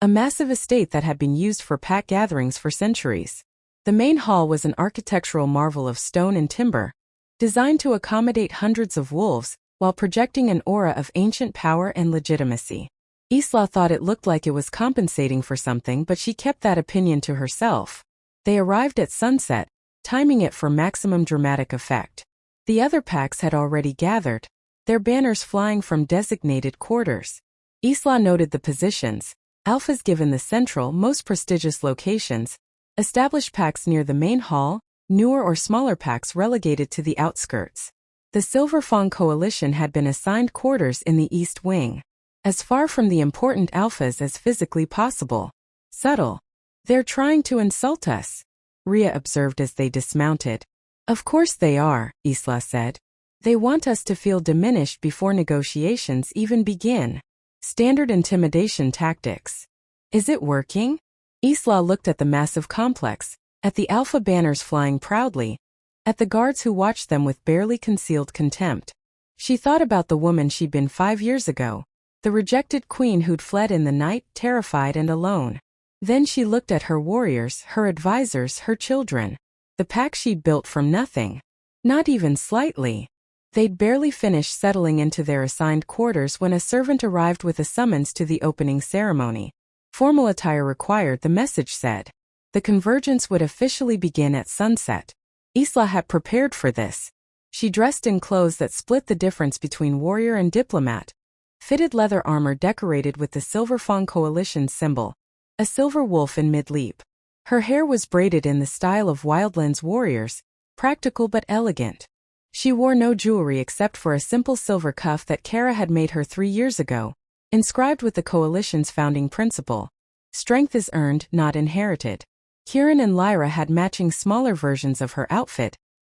a massive estate that had been used for pack gatherings for centuries. The main hall was an architectural marvel of stone and timber, designed to accommodate hundreds of wolves, while projecting an aura of ancient power and legitimacy. Isla thought it looked like it was compensating for something, but she kept that opinion to herself. They arrived at sunset, timing it for maximum dramatic effect. The other packs had already gathered, their banners flying from designated quarters. Isla noted the positions, alphas given the central, most prestigious locations, established packs near the main hall, newer or smaller packs relegated to the outskirts. The Silverfang coalition had been assigned quarters in the east wing, as far from the important alphas as physically possible. Subtle. They're trying to insult us, Rhea observed as they dismounted. Of course they are, Isla said. They want us to feel diminished before negotiations even begin. Standard intimidation tactics. Is it working? Isla looked at the massive complex, at the alpha banners flying proudly, at the guards who watched them with barely concealed contempt. She thought about the woman she'd been 5 years ago, the rejected queen who'd fled in the night, terrified and alone. Then she looked at her warriors, her advisors, her children. The pack she'd built from nothing. Not even slightly. They'd barely finished settling into their assigned quarters when a servant arrived with a summons to the opening ceremony. Formal attire required, the message said. The Convergence would officially begin at sunset. Isla had prepared for this. She dressed in clothes that split the difference between warrior and diplomat. Fitted leather armor decorated with the Silverfang coalition symbol, a silver wolf in mid-leap. Her hair was braided in the style of Wildlands warriors, practical but elegant. She wore no jewelry except for a simple silver cuff that Kara had made her 3 years ago, inscribed with the coalition's founding principle. Strength is earned, not inherited. Kieran and Lyra had matching smaller versions of her outfit,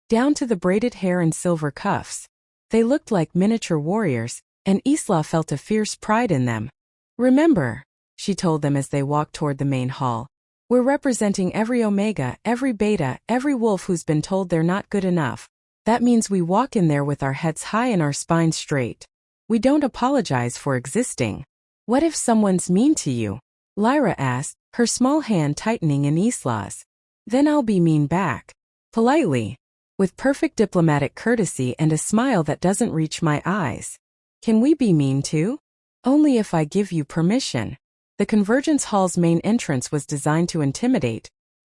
down to the braided hair and silver cuffs. They looked like miniature warriors, and Isla felt a fierce pride in them. "Remember," she told them as they walked toward the main hall, "we're representing every Omega, every Beta, every wolf who's been told they're not good enough. That means we walk in there with our heads high and our spines straight. We don't apologize for existing." "What if someone's mean to you?" Lyra asked, her small hand tightening in Isla's. "Then I'll be mean back. Politely. With perfect diplomatic courtesy and a smile that doesn't reach my eyes." "Can we be mean too?" "Only if I give you permission." The Convergence Hall's main entrance was designed to intimidate.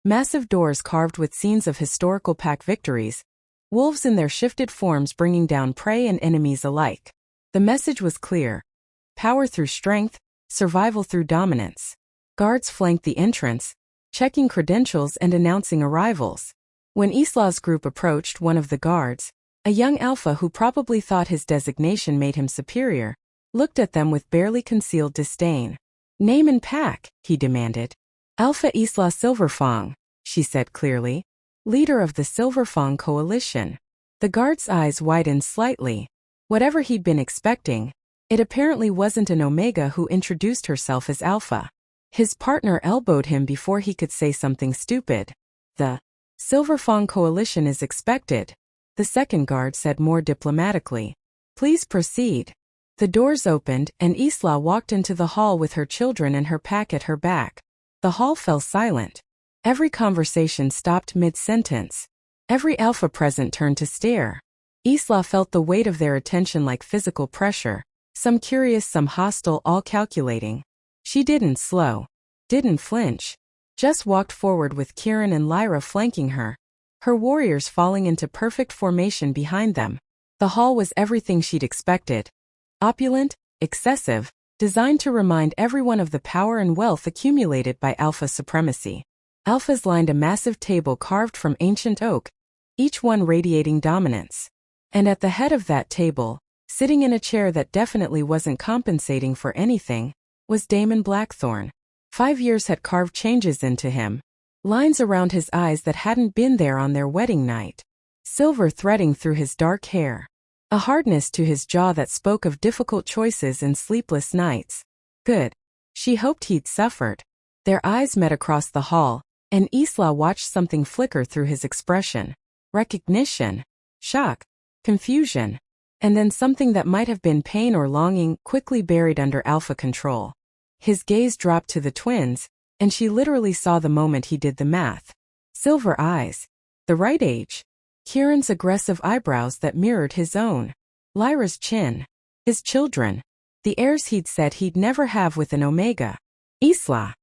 Massive doors carved with scenes of historical pack victories, wolves in their shifted forms bringing down prey and enemies alike. The message was clear. Power through strength, survival through dominance. Guards flanked the entrance, checking credentials and announcing arrivals. When Isla's group approached one of the guards, a young alpha who probably thought his designation made him superior, looked at them with barely concealed disdain. "Name and pack," he demanded. "Alpha Isla Silverfang," she said clearly. "Leader of the Silverfang coalition." The guard's eyes widened slightly. Whatever he'd been expecting, it apparently wasn't an Omega who introduced herself as Alpha. His partner elbowed him before he could say something stupid. "The Silverfang coalition is expected," the second guard said more diplomatically. "Please proceed." The doors opened and Isla walked into the hall with her children and her pack at her back. The hall fell silent. Every conversation stopped mid-sentence. Every alpha present turned to stare. Isla felt the weight of their attention like physical pressure, some curious, some hostile, all calculating. She didn't slow, didn't flinch, just walked forward with Kieran and Lyra flanking her, her warriors falling into perfect formation behind them. The hall was everything she'd expected. Opulent, excessive, designed to remind everyone of the power and wealth accumulated by Alpha supremacy. Alphas lined a massive table carved from ancient oak, each one radiating dominance. And at the head of that table, sitting in a chair that definitely wasn't compensating for anything, was Damon Blackthorn. 5 years had carved changes into him, lines around his eyes that hadn't been there on their wedding night, silver threading through his dark hair, a hardness to his jaw that spoke of difficult choices and sleepless nights. Good. She hoped he'd suffered. Their eyes met across the hall, and Isla watched something flicker through his expression. Recognition, shock, confusion, and then something that might have been pain or longing, quickly buried under Alpha control. His gaze dropped to the twins, and she literally saw the moment he did the math. Silver eyes, the right age, Kieran's aggressive eyebrows that mirrored his own, Lyra's chin, his children, the heirs he'd said he'd never have with an Omega. Isla.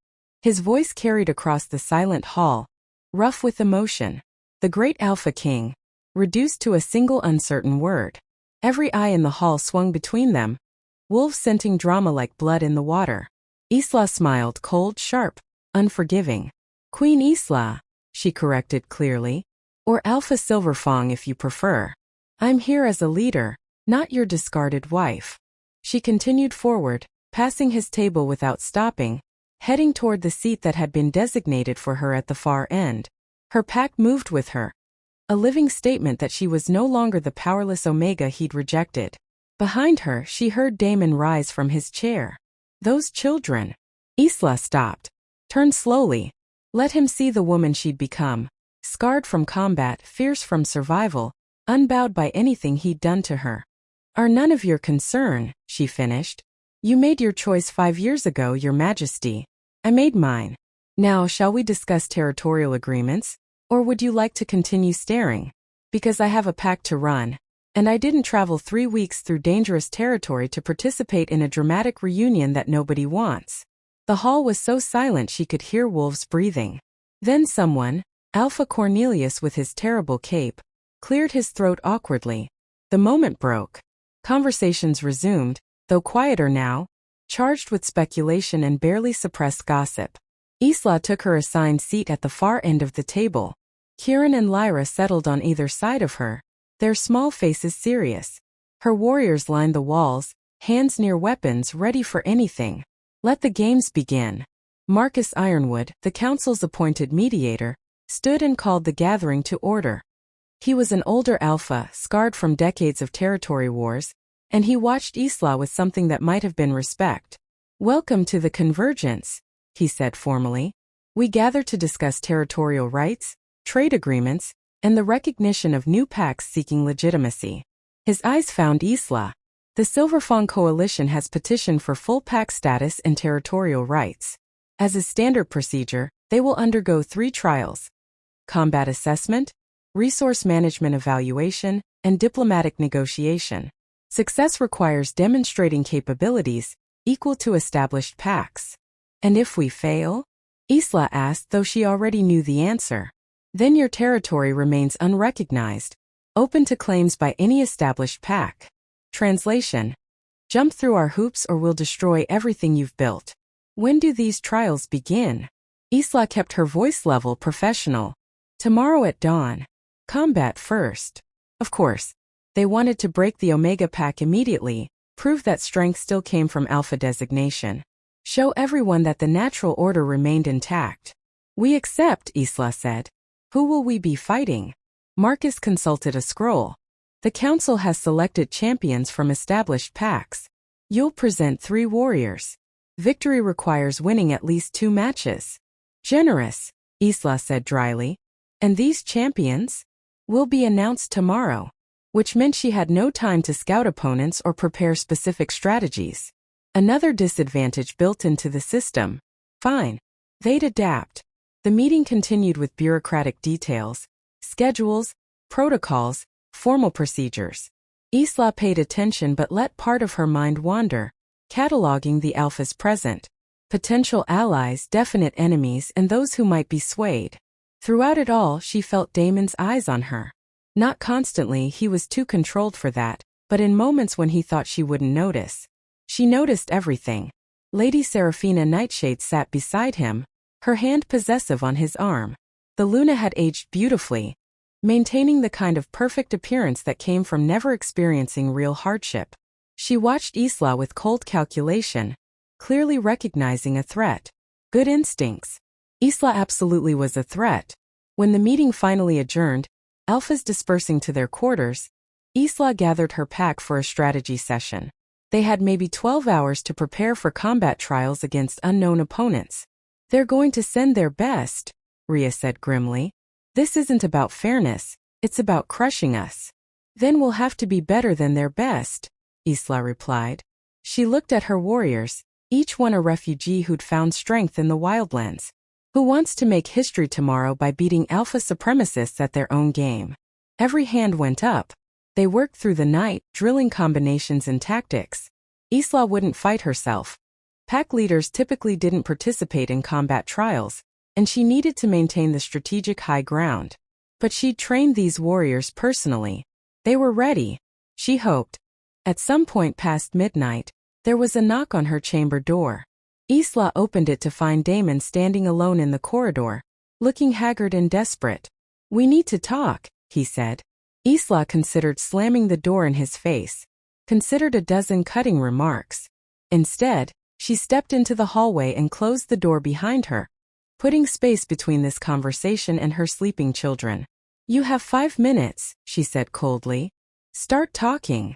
His voice carried across the silent hall, rough with emotion. The great Alpha King, reduced to a single uncertain word. Every eye in the hall swung between them, wolves scenting drama like blood in the water. Isla smiled, cold, sharp, unforgiving. "Queen Isla," she corrected clearly. "Or Alpha Silverfang if you prefer. I'm here as a leader, not your discarded wife." She continued forward, passing his table without stopping, heading toward the seat that had been designated for her at the far end. Her pack moved with her, a living statement that she was no longer the powerless Omega he'd rejected. Behind her, she heard Damon rise from his chair. Those children. Isla stopped, turned slowly, let him see the woman she'd become, scarred from combat, fierce from survival, unbowed by anything he'd done to her. "Are none of your concern," she finished. "You made your choice 5 years ago, Your Majesty. I made mine. Now, shall we discuss territorial agreements, or would you like to continue staring? Because I have a pack to run, and I didn't travel 3 weeks through dangerous territory to participate in a dramatic reunion that nobody wants." The hall was so silent she could hear wolves breathing. Then someone, Alpha Cornelius with his terrible cape, cleared his throat awkwardly. The moment broke. Conversations resumed, though quieter now, charged with speculation and barely suppressed gossip. Isla took her assigned seat at the far end of the table. Kieran and Lyra settled on either side of her, their small faces serious. Her warriors lined the walls, hands near weapons ready for anything. Let the games begin. Marcus Ironwood, the council's appointed mediator, stood and called the gathering to order. He was an older alpha, scarred from decades of territory wars, and he watched Isla with something that might have been respect. "Welcome to the Convergence," he said formally. "We gather to discuss territorial rights, trade agreements, and the recognition of new packs seeking legitimacy." His eyes found Isla. "The Silverfang coalition has petitioned for full pack status and territorial rights. As is standard procedure, they will undergo 3 trials: combat assessment, resource management evaluation, and diplomatic negotiation. Success requires demonstrating capabilities equal to established packs." "And if we fail?" Isla asked, though she already knew the answer. "Then your territory remains unrecognized, open to claims by any established pack." Translation: "Jump through our hoops or we'll destroy everything you've built." "When do these trials begin?" Isla kept her voice level professional. "Tomorrow at dawn. Combat first." Of course. They wanted to break the Omega Pack immediately, prove that strength still came from Alpha designation. Show everyone that the natural order remained intact. "We accept," Isla said. "Who will we be fighting?" Marcus consulted a scroll. "The council has selected champions from established packs. You'll present 3 warriors. Victory requires winning at least 2 matches." "Generous," Isla said dryly. "And these champions will be announced tomorrow." Which meant she had no time to scout opponents or prepare specific strategies. Another disadvantage built into the system. Fine. They'd adapt. The meeting continued with bureaucratic details, schedules, protocols, formal procedures. Isla paid attention but let part of her mind wander, cataloging the Alphas present. Potential allies, definite enemies, and those who might be swayed. Throughout it all, she felt Damon's eyes on her. Not constantly, he was too controlled for that, but in moments when he thought she wouldn't notice. She noticed everything. Lady Seraphina Nightshade sat beside him, her hand possessive on his arm. The Luna had aged beautifully, maintaining the kind of perfect appearance that came from never experiencing real hardship. She watched Isla with cold calculation, clearly recognizing a threat. Good instincts. Isla absolutely was a threat. When the meeting finally adjourned, Alphas dispersing to their quarters, Isla gathered her pack for a strategy session. They had maybe 12 hours to prepare for combat trials against unknown opponents. "They're going to send their best," Rhea said grimly. "This isn't about fairness, it's about crushing us." "Then we'll have to be better than their best," Isla replied. She looked at her warriors, each one a refugee who'd found strength in the Wildlands. Who wants to make history tomorrow by beating Alpha supremacists at their own game? Every hand went up. They worked through the night, drilling combinations and tactics. Isla wouldn't fight herself. Pack leaders typically didn't participate in combat trials, and she needed to maintain the strategic high ground. But she'd trained these warriors personally. They were ready. She hoped. At some point past midnight, there was a knock on her chamber door. Isla opened it to find Damon standing alone in the corridor, looking haggard and desperate. "We need to talk," he said. Isla considered slamming the door in his face, considered a dozen cutting remarks. Instead, she stepped into the hallway and closed the door behind her, putting space between this conversation and her sleeping children. "You have 5 minutes," she said coldly. "Start talking."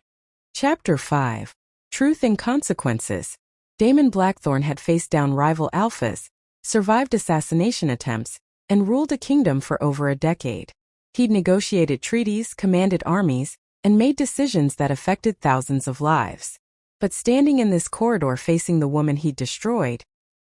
Chapter 5. Truth and Consequences. Damon Blackthorn had faced down rival Alphas, survived assassination attempts, and ruled a kingdom for over a decade. He'd negotiated treaties, commanded armies, and made decisions that affected thousands of lives. But standing in this corridor facing the woman he'd destroyed,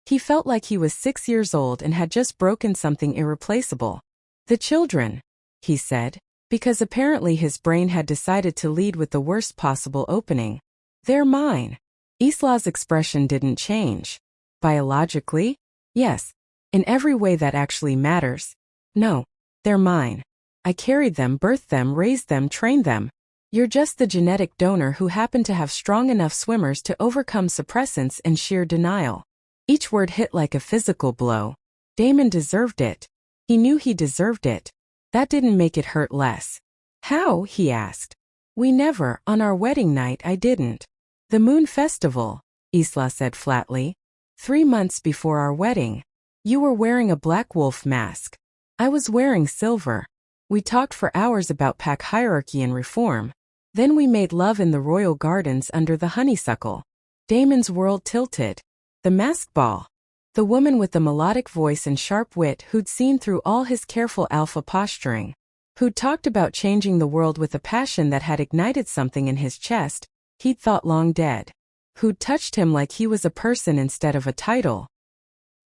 he felt like he was 6 years old and had just broken something irreplaceable. "The children," he said, because apparently his brain had decided to lead with the worst possible opening. "They're mine." Isla's expression didn't change. "Biologically? Yes. In every way that actually matters. No, they're mine. I carried them, birthed them, raised them, trained them. You're just the genetic donor who happened to have strong enough swimmers to overcome suppressants and sheer denial." Each word hit like a physical blow. Damon deserved it. He knew he deserved it. That didn't make it hurt less. "How?" he asked. "We never, on our wedding night I didn't." "The Moon Festival," Isla said flatly. 3 months before our wedding. You were wearing a black wolf mask. I was wearing silver. We talked for hours about pack hierarchy and reform. Then we made love in the royal gardens under the honeysuckle. Damon's world tilted. The masked ball. The woman with the melodic voice and sharp wit who'd seen through all his careful alpha posturing. Who'd talked about changing the world with a passion that had ignited something in his chest he'd thought long dead. Who'd touched him like he was a person instead of a title.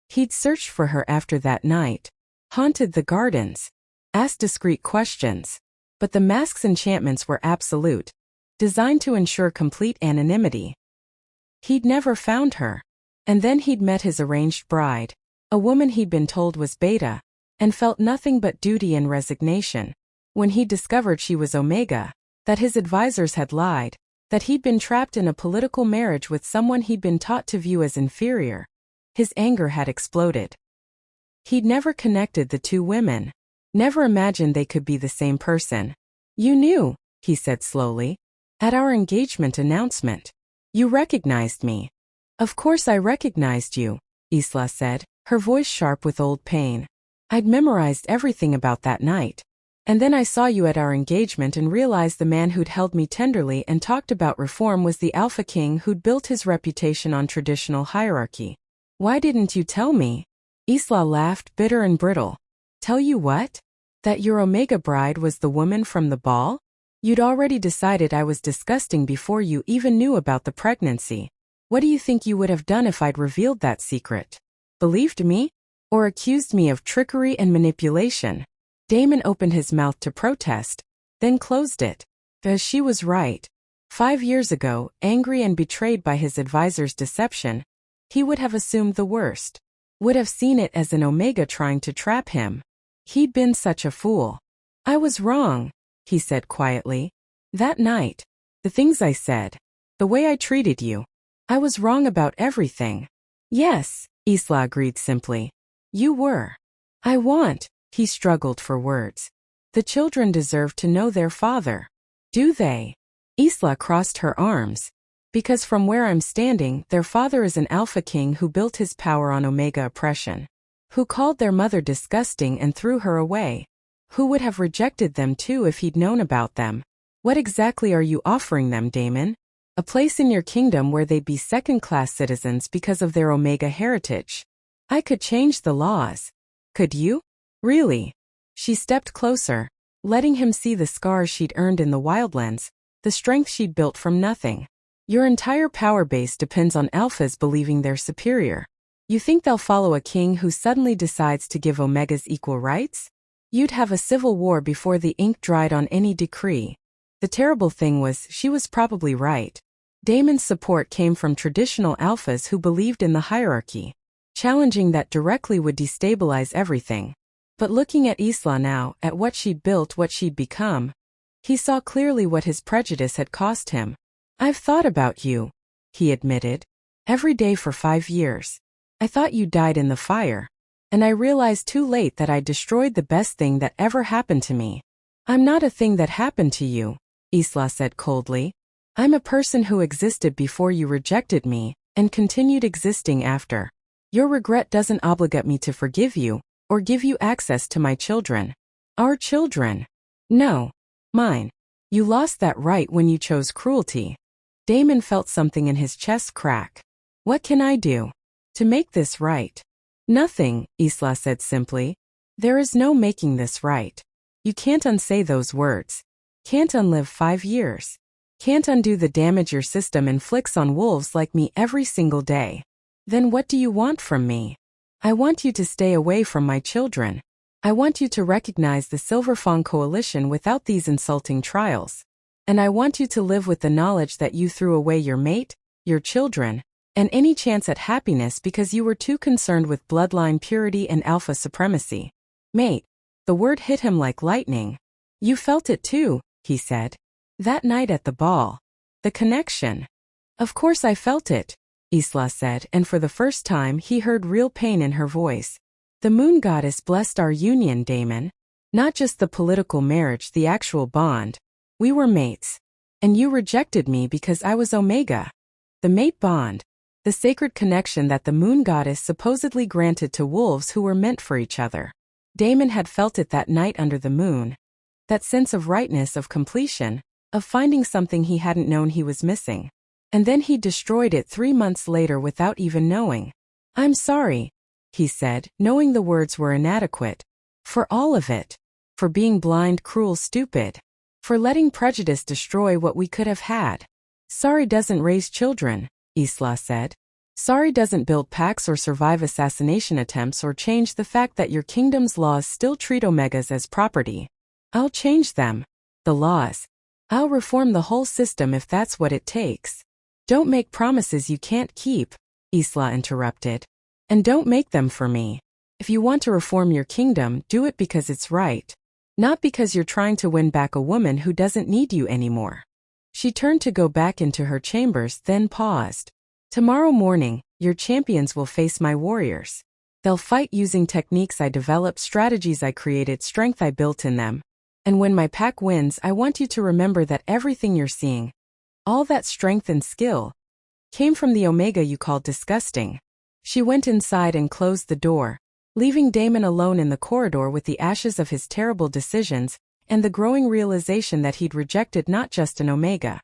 He'd searched for her after that night. Haunted the gardens. Asked discreet questions. But the mask's enchantments were absolute. Designed to ensure complete anonymity. He'd never found her. And then he'd met his arranged bride. A woman he'd been told was beta. And felt nothing but duty and resignation. When he discovered she was omega. That his advisors had lied. That he'd been trapped in a political marriage with someone he'd been taught to view as inferior. His anger had exploded. He'd never connected the two women. Never imagined they could be the same person. You knew, he said slowly. At our engagement announcement. You recognized me. Of course I recognized you, Isla said, her voice sharp with old pain. I'd memorized everything about that night. And then I saw you at our engagement and realized the man who'd held me tenderly and talked about reform was the Alpha King who'd built his reputation on traditional hierarchy. Why didn't you tell me? Isla laughed, bitter and brittle. Tell you what? That your Omega bride was the woman from the ball? You'd already decided I was disgusting before you even knew about the pregnancy. What do you think you would have done if I'd revealed that secret? Believed me? Or accused me of trickery and manipulation? Damon opened his mouth to protest, then closed it. Because she was right. 5 years ago, angry and betrayed by his advisor's deception, he would have assumed the worst. Would have seen it as an Omega trying to trap him. He'd been such a fool. I was wrong, he said quietly. That night. The things I said. The way I treated you. I was wrong about everything. Yes, Isla agreed simply. You were. He struggled for words. The children deserve to know their father. Do they? Isla crossed her arms. Because from where I'm standing, their father is an Alpha King who built his power on Omega oppression. Who called their mother disgusting and threw her away. Who would have rejected them too if he'd known about them. What exactly are you offering them, Damon? A place in your kingdom where they'd be second-class citizens because of their Omega heritage. I could change the laws. Could you? Really? She stepped closer, letting him see the scars she'd earned in the Wildlands, the strength she'd built from nothing. Your entire power base depends on alphas believing they're superior. You think they'll follow a king who suddenly decides to give Omegas equal rights? You'd have a civil war before the ink dried on any decree. The terrible thing was, she was probably right. Damon's support came from traditional alphas who believed in the hierarchy. Challenging that directly would destabilize everything. But looking at Isla now, at what she'd built, what she'd become, he saw clearly what his prejudice had cost him. I've thought about you, he admitted. Every day for 5 years. I thought you died in the fire. And I realized too late that I destroyed the best thing that ever happened to me. I'm not a thing that happened to you, Isla said coldly. I'm a person who existed before you rejected me, and continued existing after. Your regret doesn't obligate me to forgive you, or give you access to my children. Our children. No. Mine. You lost that right when you chose cruelty. Damon felt something in his chest crack. What can I do to make this right? Nothing, Isla said simply. There is no making this right. You can't unsay those words. Can't unlive 5 years. Can't undo the damage your system inflicts on wolves like me every single day. Then what do you want from me? I want you to stay away from my children. I want you to recognize the Silverfang coalition without these insulting trials. And I want you to live with the knowledge that you threw away your mate, your children, and any chance at happiness because you were too concerned with bloodline purity and alpha supremacy. Mate. The word hit him like lightning. You felt it too, he said. That night at the ball. The connection. Of course I felt it, Isla said, and for the first time he heard real pain in her voice. The moon goddess blessed our union, Damon. Not just the political marriage, the actual bond. We were mates. And you rejected me because I was Omega. The mate bond. The sacred connection that the moon goddess supposedly granted to wolves who were meant for each other. Damon had felt it that night under the moon, That sense of rightness, of completion, of finding something he hadn't known he was missing. And then he destroyed it 3 months later without even knowing. "I'm sorry," he said, knowing the words were inadequate. "For all of it. For being blind, cruel, stupid. For letting prejudice destroy what we could have had. Sorry doesn't raise children," Isla said. "Sorry doesn't build packs or survive assassination attempts or change the fact that your kingdom's laws still treat Omegas as property. I'll change them. The laws. I'll reform the whole system if that's what it takes." "Don't make promises you can't keep," Isla interrupted. "And don't make them for me. If you want to reform your kingdom, do it because it's right. Not because you're trying to win back a woman who doesn't need you anymore." She turned to go back into her chambers, then paused. "Tomorrow morning, your champions will face my warriors. They'll fight using techniques I developed, strategies I created, strength I built in them. And when my pack wins, I want you to remember that everything you're seeing, all that strength and skill, came from the Omega you called disgusting." She went inside and closed the door, leaving Damon alone in the corridor with the ashes of his terrible decisions and the growing realization that he'd rejected not just an Omega.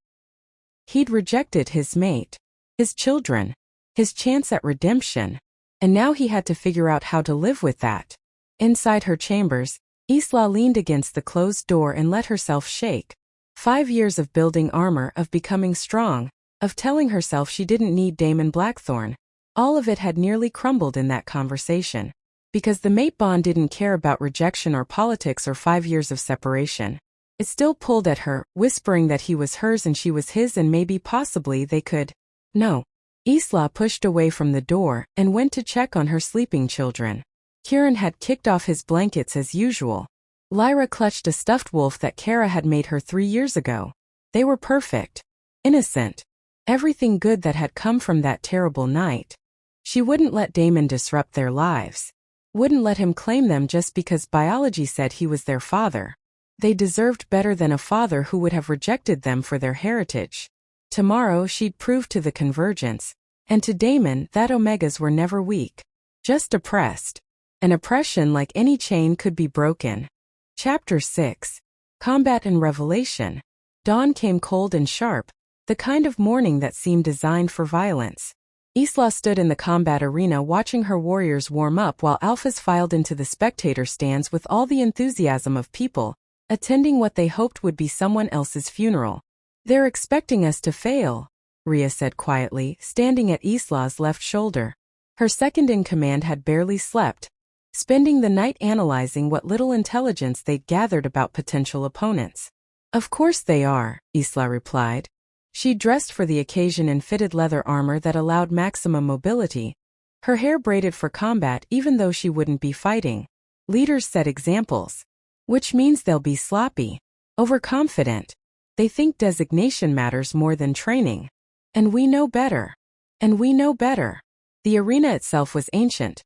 He'd rejected his mate, his children, his chance at redemption, and now he had to figure out how to live with that. Inside her chambers, Isla leaned against the closed door and let herself shake. 5 years of building armor, of becoming strong, of telling herself she didn't need Damon Blackthorn, all of it had nearly crumbled in that conversation. Because the mate bond didn't care about rejection or politics or 5 years of separation. It still pulled at her, whispering that he was hers and she was his and maybe possibly they could. No. Isla pushed away from the door and went to check on her sleeping children. Kieran had kicked off his blankets as usual. Lyra clutched a stuffed wolf that Kara had made her 3 years ago. They were perfect. Innocent. Everything good that had come from that terrible night. She wouldn't let Damon disrupt their lives. Wouldn't let him claim them just because biology said he was their father. They deserved better than a father who would have rejected them for their heritage. Tomorrow she'd prove to the Convergence, and to Damon, that Omegas were never weak. Just oppressed. An oppression like any chain could be broken. Chapter 6. Combat and Revelation. Dawn came cold and sharp, the kind of morning that seemed designed for violence. Isla stood in the combat arena watching her warriors warm up while Alphas filed into the spectator stands with all the enthusiasm of people, attending what they hoped would be someone else's funeral. "They're expecting us to fail," Rhea said quietly, standing at Isla's left shoulder. Her second-in-command had barely slept, spending the night analyzing what little intelligence they'd gathered about potential opponents. "Of course they are," Isla replied. She dressed for the occasion in fitted leather armor that allowed maximum mobility, her hair braided for combat even though she wouldn't be fighting. Leaders set examples. Which means they'll be sloppy, overconfident. They think designation matters more than training. And we know better. And we know better. The arena itself was ancient.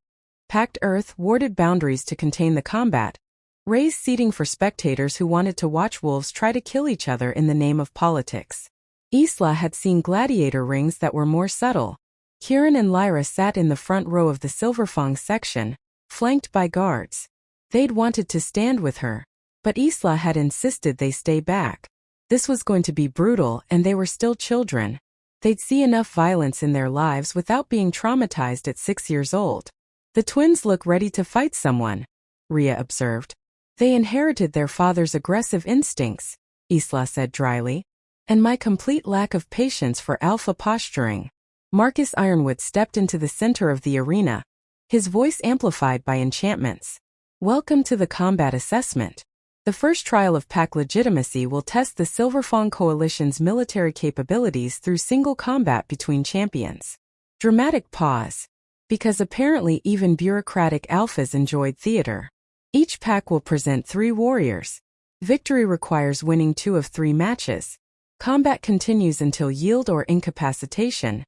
Packed earth, warded boundaries to contain the combat, raised seating for spectators who wanted to watch wolves try to kill each other in the name of politics. Isla had seen gladiator rings that were more subtle. Kieran and Lyra sat in the front row of the Silverfang section, flanked by guards. They'd wanted to stand with her, but Isla had insisted they stay back. This was going to be brutal and they were still children. They'd see enough violence in their lives without being traumatized at 6 years old. "The twins look ready to fight someone," Rhea observed. "They inherited their father's aggressive instincts," Isla said dryly. "And my complete lack of patience for alpha posturing." Marcus Ironwood stepped into the center of the arena, his voice amplified by enchantments. "Welcome to the combat assessment. The first trial of pack legitimacy will test the Silverfang Coalition's military capabilities through single combat between champions." Dramatic pause. Because apparently even bureaucratic alphas enjoyed theater. Each pack will present 3 warriors. Victory requires winning 2 of 3 matches. Combat continues until yield or incapacitation.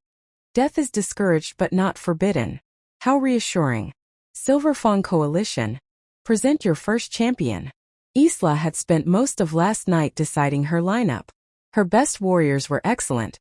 Death is discouraged but not forbidden. How reassuring. Silverfang Coalition. Present your first champion. Isla had spent most of last night deciding her lineup. Her best warriors were excellent,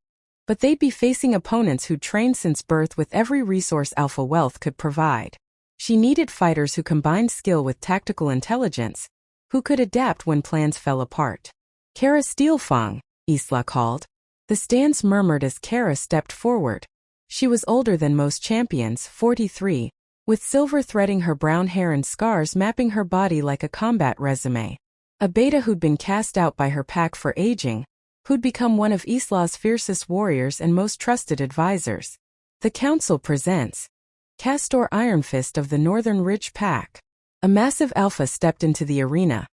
but they'd be facing opponents who'd trained since birth with every resource Alpha Wealth could provide. She needed fighters who combined skill with tactical intelligence, who could adapt when plans fell apart. Kara Steelfang, Isla called. The stands murmured as Kara stepped forward. She was older than most champions, 43, with silver threading her brown hair and scars mapping her body like a combat resume. A beta who'd been cast out by her pack for aging, who'd become one of Isla's fiercest warriors and most trusted advisors. The council presents Castor Ironfist of the Northern Ridge Pack. A massive alpha stepped into the arena.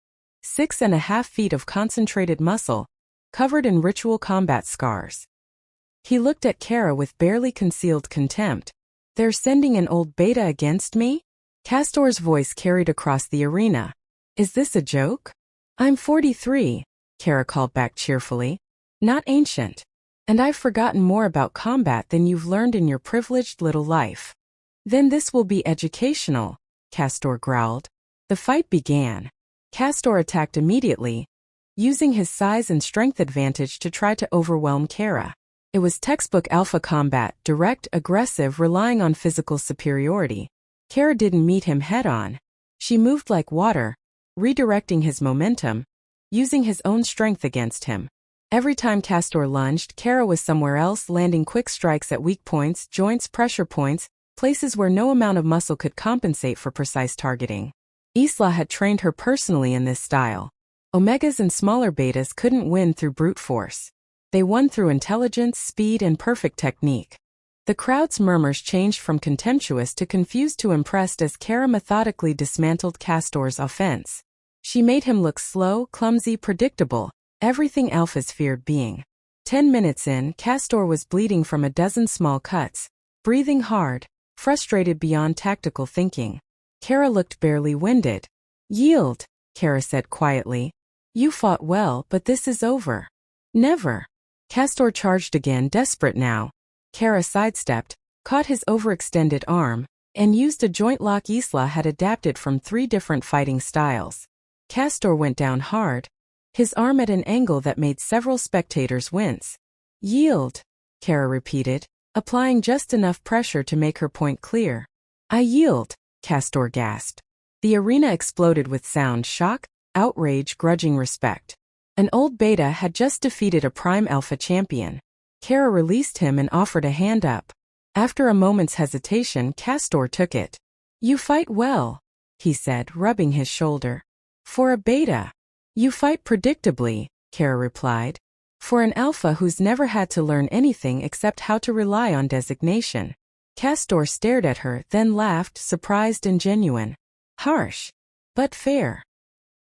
6.5 feet of concentrated muscle, covered in ritual combat scars. He looked at Kara with barely concealed contempt. They're sending an old beta against me? Castor's voice carried across the arena. Is this a joke? I'm 43, Kara called back cheerfully. Not ancient. And I've forgotten more about combat than you've learned in your privileged little life. Then this will be educational, Castor growled. The fight began. Castor attacked immediately, using his size and strength advantage to try to overwhelm Kara. It was textbook alpha combat, direct, aggressive, relying on physical superiority. Kara didn't meet him head-on. She moved like water, redirecting his momentum, using his own strength against him. Every time Castor lunged, Kara was somewhere else, landing quick strikes at weak points, joints, pressure points, places where no amount of muscle could compensate for precise targeting. Isla had trained her personally in this style. Omegas and smaller betas couldn't win through brute force. They won through intelligence, speed, and perfect technique. The crowd's murmurs changed from contemptuous to confused to impressed as Kara methodically dismantled Castor's offense. She made him look slow, clumsy, predictable, everything alphas feared being. 10 minutes in, Castor was bleeding from a dozen small cuts, breathing hard, frustrated beyond tactical thinking. Kara looked barely winded. Yield, Kara said quietly. You fought well, but this is over. Never. Castor charged again, desperate now. Kara sidestepped, caught his overextended arm, and used a joint lock Isla had adapted from 3 different fighting styles. Castor went down hard, his arm at an angle that made several spectators wince. Yield, Kara repeated, applying just enough pressure to make her point clear. I yield, Castor gasped. The arena exploded with sound, shock, outrage, grudging respect. An old beta had just defeated a prime alpha champion. Kara released him and offered a hand up. After a moment's hesitation, Castor took it. You fight well, he said, rubbing his shoulder. For a beta. You fight predictably, Kara replied. For an alpha who's never had to learn anything except how to rely on designation. Castor stared at her, then laughed, surprised and genuine. Harsh. But fair.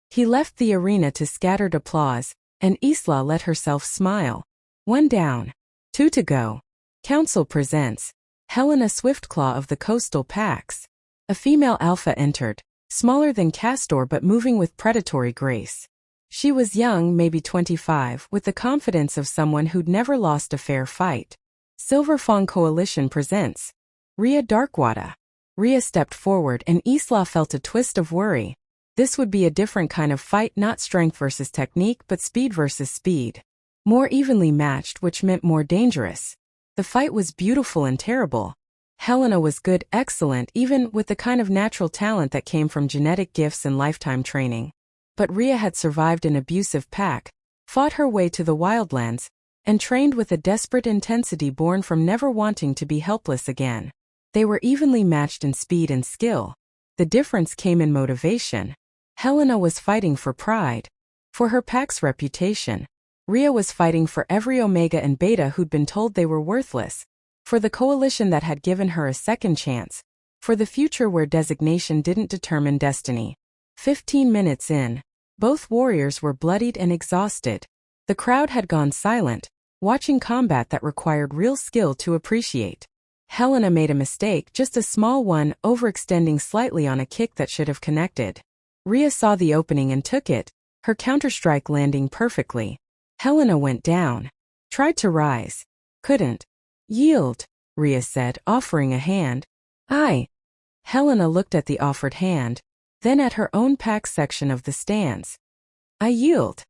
He left the arena to scattered applause, and Isla let herself smile. 1 down. 2 to go. Council presents Helena Swiftclaw of the Coastal Packs. A female alpha entered, smaller than Castor but moving with predatory grace. She was young, maybe 25, with the confidence of someone who'd never lost a fair fight. Silverfang Coalition presents Rhea Darkwater. Rhea stepped forward and Isla felt a twist of worry. This would be a different kind of fight, not strength versus technique but speed versus speed. More evenly matched, which meant more dangerous. The fight was beautiful and terrible. Helena was good, excellent, even with the kind of natural talent that came from genetic gifts and lifetime training. But Rhea had survived an abusive pack, fought her way to the Wildlands, and trained with a desperate intensity born from never wanting to be helpless again. They were evenly matched in speed and skill. The difference came in motivation. Helena was fighting for pride, for her pack's reputation. Rhea was fighting for every Omega and Beta who'd been told they were worthless, for the coalition that had given her a second chance, for the future where designation didn't determine destiny. 15 minutes in, both warriors were bloodied and exhausted. The crowd had gone silent, watching combat that required real skill to appreciate. Helena made a mistake, just a small one, overextending slightly on a kick that should have connected. Rhea saw the opening and took it, her counterstrike landing perfectly. Helena went down. Tried to rise. Couldn't. Yield, Rhea said, offering a hand. I. Helena looked at the offered hand, then at her own pack section of the stands. I yield.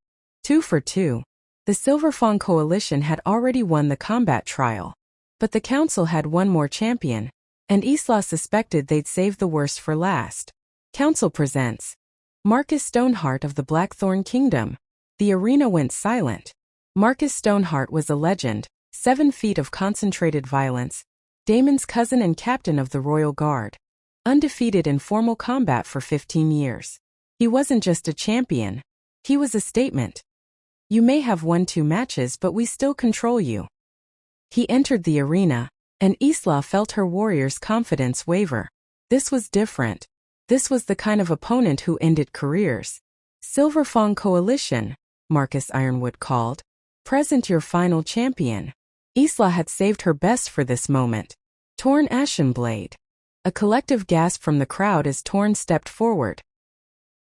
2 for 2. The Silverfang Coalition had already won the combat trial. But the council had one more champion, and Isla suspected they'd save the worst for last. Council presents Marcus Stoneheart of the Blackthorn Kingdom. The arena went silent. Marcus Stoneheart was a legend, 7 feet of concentrated violence, Damon's cousin and captain of the Royal Guard. Undefeated in formal combat for 15 years. He wasn't just a champion. He was a statement. You may have won 2 matches, but we still control you. He entered the arena, and Isla felt her warrior's confidence waver. This was different. This was the kind of opponent who ended careers. Silverfang Coalition, Marcus Ironwood called. Present your final champion. Isla had saved her best for this moment. Torn Ashenblade. A collective gasp from the crowd as Torn stepped forward.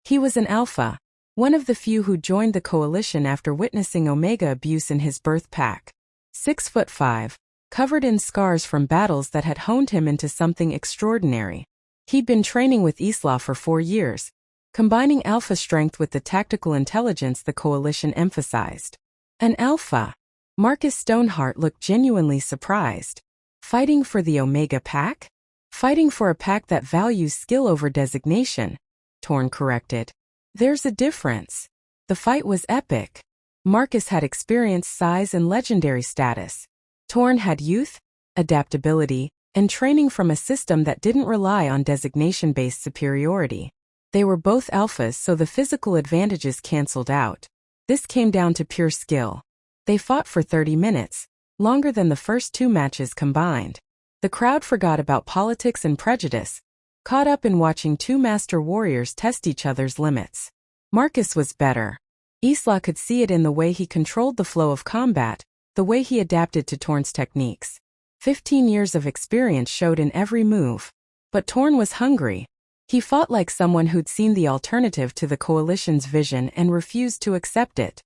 He was an alpha, one of the few who joined the coalition after witnessing Omega abuse in his birth pack. 6'5", covered in scars from battles that had honed him into something extraordinary. He'd been training with Isla for 4 years, combining alpha strength with the tactical intelligence the coalition emphasized. An alpha. Marcus Stoneheart looked genuinely surprised. Fighting for the Omega pack? Fighting for a pack that values skill over designation, Torn corrected. There's a difference. The fight was epic. Marcus had experience, size, and legendary status. Torn had youth, adaptability, and training from a system that didn't rely on designation-based superiority. They were both alphas, so the physical advantages canceled out. This came down to pure skill. They fought for 30 minutes, longer than the first 2 matches combined. The crowd forgot about politics and prejudice, caught up in watching 2 master warriors test each other's limits. Marcus was better. Isla could see it in the way he controlled the flow of combat, the way he adapted to Torn's techniques. 15 years of experience showed in every move. But Torn was hungry. He fought like someone who'd seen the alternative to the coalition's vision and refused to accept it.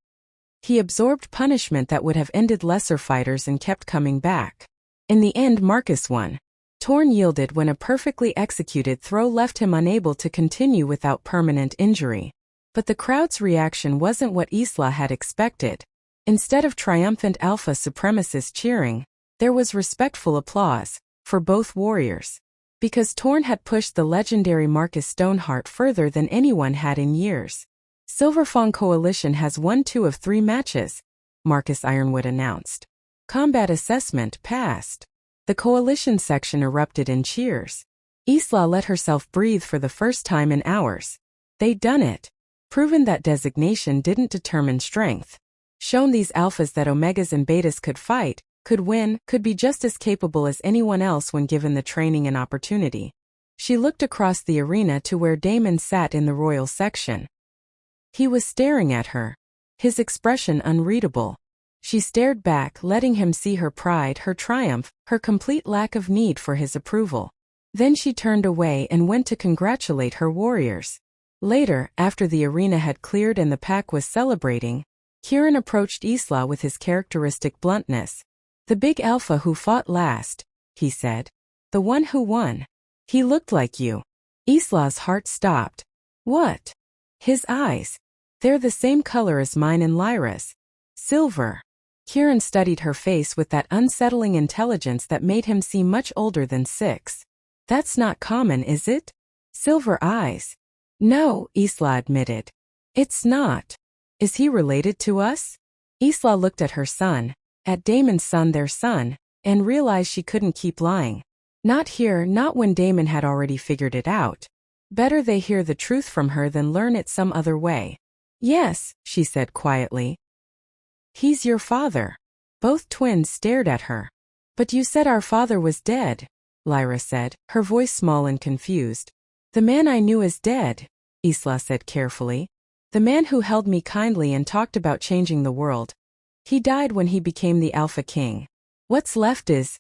He absorbed punishment that would have ended lesser fighters and kept coming back. In the end, Marcus won. Torn yielded when a perfectly executed throw left him unable to continue without permanent injury. But the crowd's reaction wasn't what Isla had expected. Instead of triumphant alpha supremacists cheering, there was respectful applause, for both warriors. Because Torn had pushed the legendary Marcus Stoneheart further than anyone had in years. Silverfang Coalition has won 2 of 3 matches, Marcus Ironwood announced. Combat assessment passed. The coalition section erupted in cheers. Isla let herself breathe for the first time in hours. They'd done it. Proven that designation didn't determine strength. Shown these alphas that omegas and betas could fight, could win, could be just as capable as anyone else when given the training and opportunity. She looked across the arena to where Damon sat in the royal section. He was staring at her, his expression unreadable. She stared back, letting him see her pride, her triumph, her complete lack of need for his approval. Then she turned away and went to congratulate her warriors. Later, after the arena had cleared and the pack was celebrating, Kieran approached Isla with his characteristic bluntness. The big alpha who fought last, he said. The one who won. He looked like you. Isla's heart stopped. What? His eyes. They're the same color as mine and Lyra's. Silver. Kieran studied her face with that unsettling intelligence that made him seem much older than 6. That's not common, is it? Silver eyes. No, Isla admitted. It's not. Is he related to us? Isla looked at her son, at Damon's son, their son, and realized she couldn't keep lying. Not here, not when Damon had already figured it out. Better they hear the truth from her than learn it some other way. Yes, she said quietly. He's your father. Both twins stared at her. But you said our father was dead, Lyra said, her voice small and confused. The man I knew is dead, Isla said carefully. The man who held me kindly and talked about changing the world. He died when he became the Alpha King. What's left is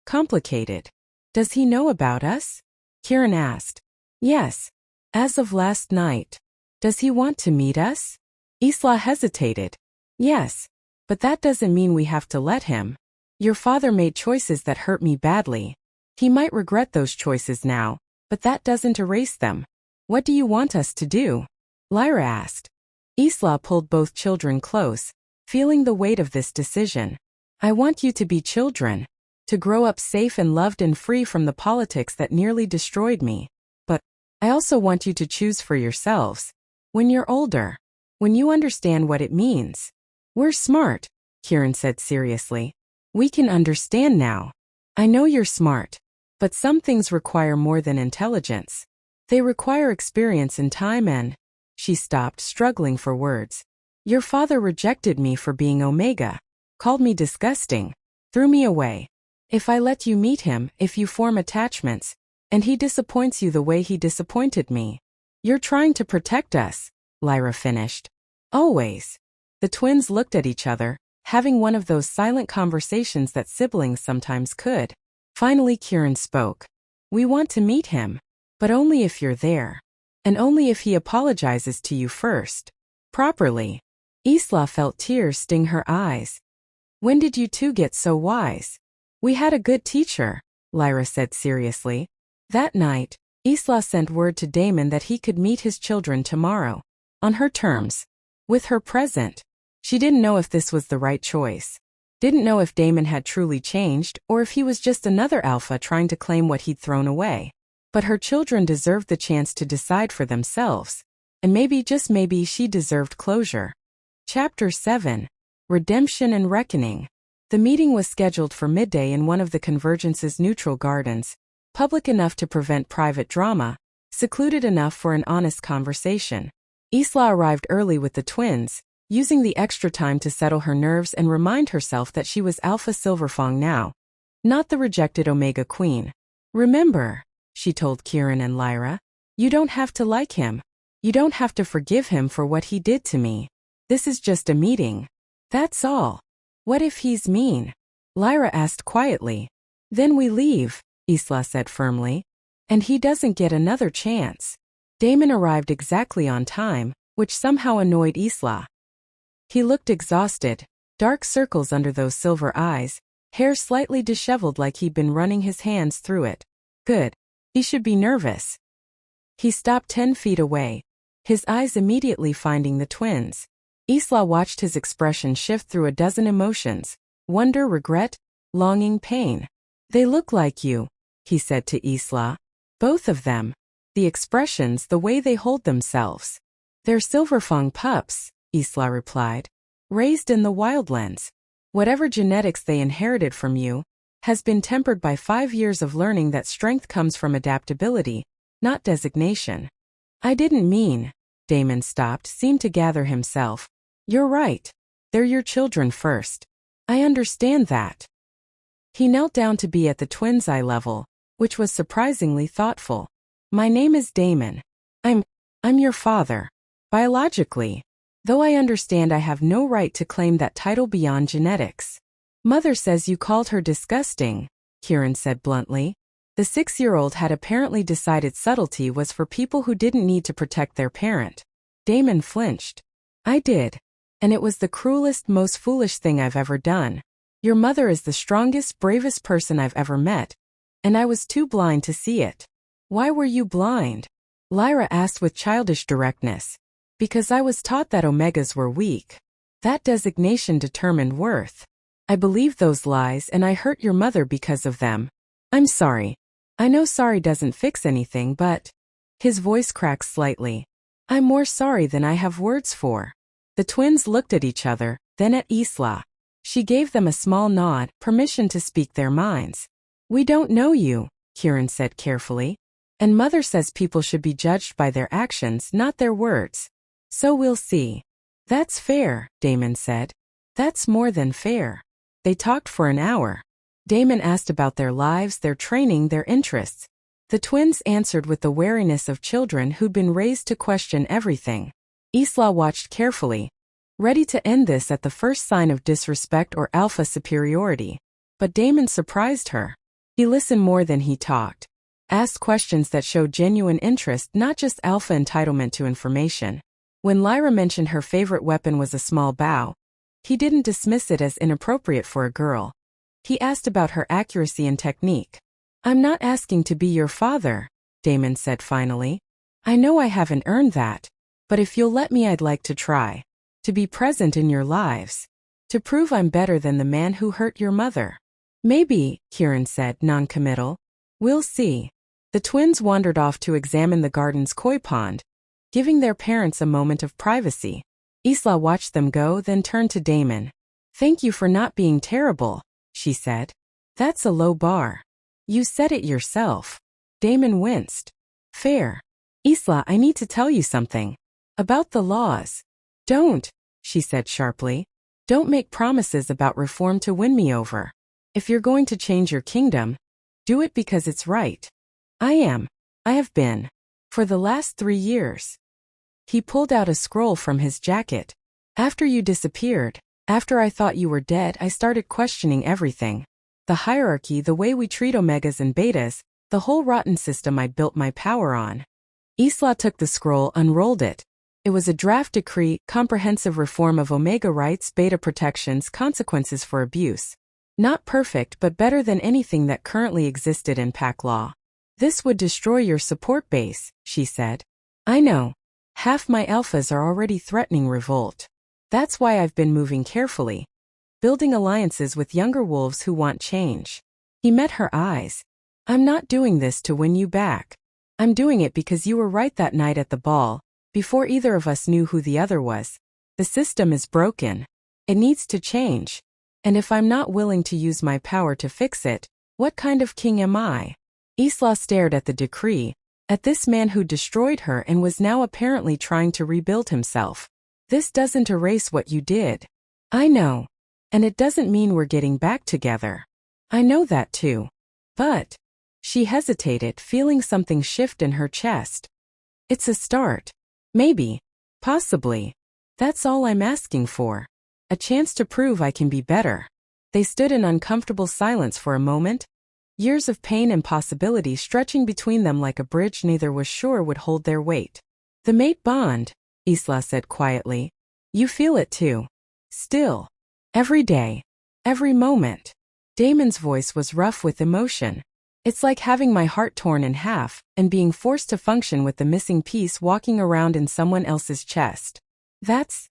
complicated. Does he know about us? Kieran asked. Yes. As of last night. Does he want to meet us? Isla hesitated. Yes. But that doesn't mean we have to let him. Your father made choices that hurt me badly. He might regret those choices now, but that doesn't erase them. What do you want us to do? Lyra asked. Isla pulled both children close, feeling the weight of this decision. I want you to be children. To grow up safe and loved and free from the politics that nearly destroyed me. But I also want you to choose for yourselves. When you're older. When you understand what it means. We're smart, Kieran said seriously. We can understand now. I know you're smart. But some things require more than intelligence. They require experience and time and… She stopped, struggling for words. Your father rejected me for being Omega. Called me disgusting. Threw me away. If I let you meet him, if you form attachments, and he disappoints you the way he disappointed me. You're trying to protect us, Lyra finished. Always. The twins looked at each other, having one of those silent conversations that siblings sometimes could. Finally Kieran spoke. We want to meet him. But only if you're there. And only if he apologizes to you first. Properly. Isla felt tears sting her eyes. When did you two get so wise? We had a good teacher, Lyra said seriously. That night, Isla sent word to Damon that he could meet his children tomorrow. On her terms. With her present. She didn't know if this was the right choice. Didn't know if Damon had truly changed or if he was just another alpha trying to claim what he'd thrown away. But her children deserved the chance to decide for themselves. And maybe, just maybe, she deserved closure. Chapter 7. Redemption and Reckoning. The meeting was scheduled for midday in one of the Convergence's neutral gardens, public enough to prevent private drama, secluded enough for an honest conversation. Isla arrived early with the twins, using the extra time to settle her nerves and remind herself that she was Alpha Silverfang now, not the rejected Omega Queen. Remember, she told Kieran and Lyra, you don't have to like him. You don't have to forgive him for what he did to me. This is just a meeting. That's all. What if he's mean? Lyra asked quietly. Then we leave, Isla said firmly. And he doesn't get another chance. Damon arrived exactly on time, which somehow annoyed Isla. He looked exhausted, dark circles under those silver eyes, hair slightly disheveled like he'd been running his hands through it. Good. He should be nervous. He stopped 10 feet away, his eyes immediately finding the twins. Isla watched his expression shift through a dozen emotions, wonder, regret, longing, pain. They look like you, he said to Isla. Both of them. The expressions, the way they hold themselves. They're Silverfang pups, Isla replied. Raised in the Wildlands. Whatever genetics they inherited from you has been tempered by 5 years of learning that strength comes from adaptability, not designation. I didn't mean. Damon stopped, seemed to gather himself. You're right. They're your children first. I understand that. He knelt down to be at the twins' eye level, which was surprisingly thoughtful. My name is Damon. I'm your father. Biologically. Though I understand I have no right to claim that title beyond genetics. Mother says you called her disgusting, Kieran said bluntly. The 6-year-old had apparently decided subtlety was for people who didn't need to protect their parent. Damon flinched. I did. And it was the cruelest, most foolish thing I've ever done. Your mother is the strongest, bravest person I've ever met. And I was too blind to see it. Why were you blind? Lyra asked with childish directness. Because I was taught that Omegas were weak. That designation determined worth. I believed those lies and I hurt your mother because of them. I'm sorry. I know sorry doesn't fix anything, but… His voice cracked slightly. I'm more sorry than I have words for. The twins looked at each other, then at Isla. She gave them a small nod, permission to speak their minds. We don't know you, Kieran said carefully. And Mother says people should be judged by their actions, not their words. So we'll see. That's fair, Damon said. That's more than fair. They talked for an hour. Damon asked about their lives, their training, their interests. The twins answered with the wariness of children who'd been raised to question everything. Isla watched carefully, ready to end this at the first sign of disrespect or alpha superiority. But Damon surprised her. He listened more than he talked. Asked questions that showed genuine interest, not just alpha entitlement to information. When Lyra mentioned her favorite weapon was a small bow, he didn't dismiss it as inappropriate for a girl. He asked about her accuracy and technique. I'm not asking to be your father, Damon said finally. I know I haven't earned that. But if you'll let me, I'd like to try. To be present in your lives. To prove I'm better than the man who hurt your mother. Maybe, Kieran said, non-committal. We'll see. The twins wandered off to examine the garden's koi pond. giving their parents a moment of privacy. Isla watched them go, then turned to Damon. "Thank you for not being terrible," she said. "That's a low bar." "You said it yourself." Damon winced. "Fair. Isla, I need to tell you something. About the laws." "Don't," she said sharply. "Don't make promises about reform to win me over. If you're going to change your kingdom, do it because it's right. I have been. For the last 3 years. He pulled out a scroll from his jacket. "After you disappeared, after I thought you were dead, I started questioning everything. The hierarchy, the way we treat omegas and betas, the whole rotten system I'd built my power on." Isla took the scroll, unrolled it. It was a draft decree, comprehensive reform of omega rights, beta protections, consequences for abuse. Not perfect, but better than anything that currently existed in pack law. "This would destroy your support base," she said. "I know. Half my alphas are already threatening revolt. That's why I've been moving carefully. Building alliances with younger wolves who want change." He met her eyes. "I'm not doing this to win you back. I'm doing it because you were right that night at the ball, before either of us knew who the other was. The system is broken. It needs to change. And if I'm not willing to use my power to fix it, what kind of king am I?" Isla stared at the decree, at this man who destroyed her and was now apparently trying to rebuild himself. "This doesn't erase what you did." "I know. And it doesn't mean we're getting back together." "I know that too. But..." She hesitated, feeling something shift in her chest. "It's a start. Maybe. Possibly. That's all I'm asking for. A chance to prove I can be better." They stood in uncomfortable silence for a moment. Years of pain and possibility stretching between them like a bridge neither was sure would hold their weight. "The mate bond," Isla said quietly. "You feel it too. Still. Every day. Every moment." Damon's voice was rough with emotion. "It's like having my heart torn in half, and being forced to function with the missing piece walking around in someone else's chest." "That's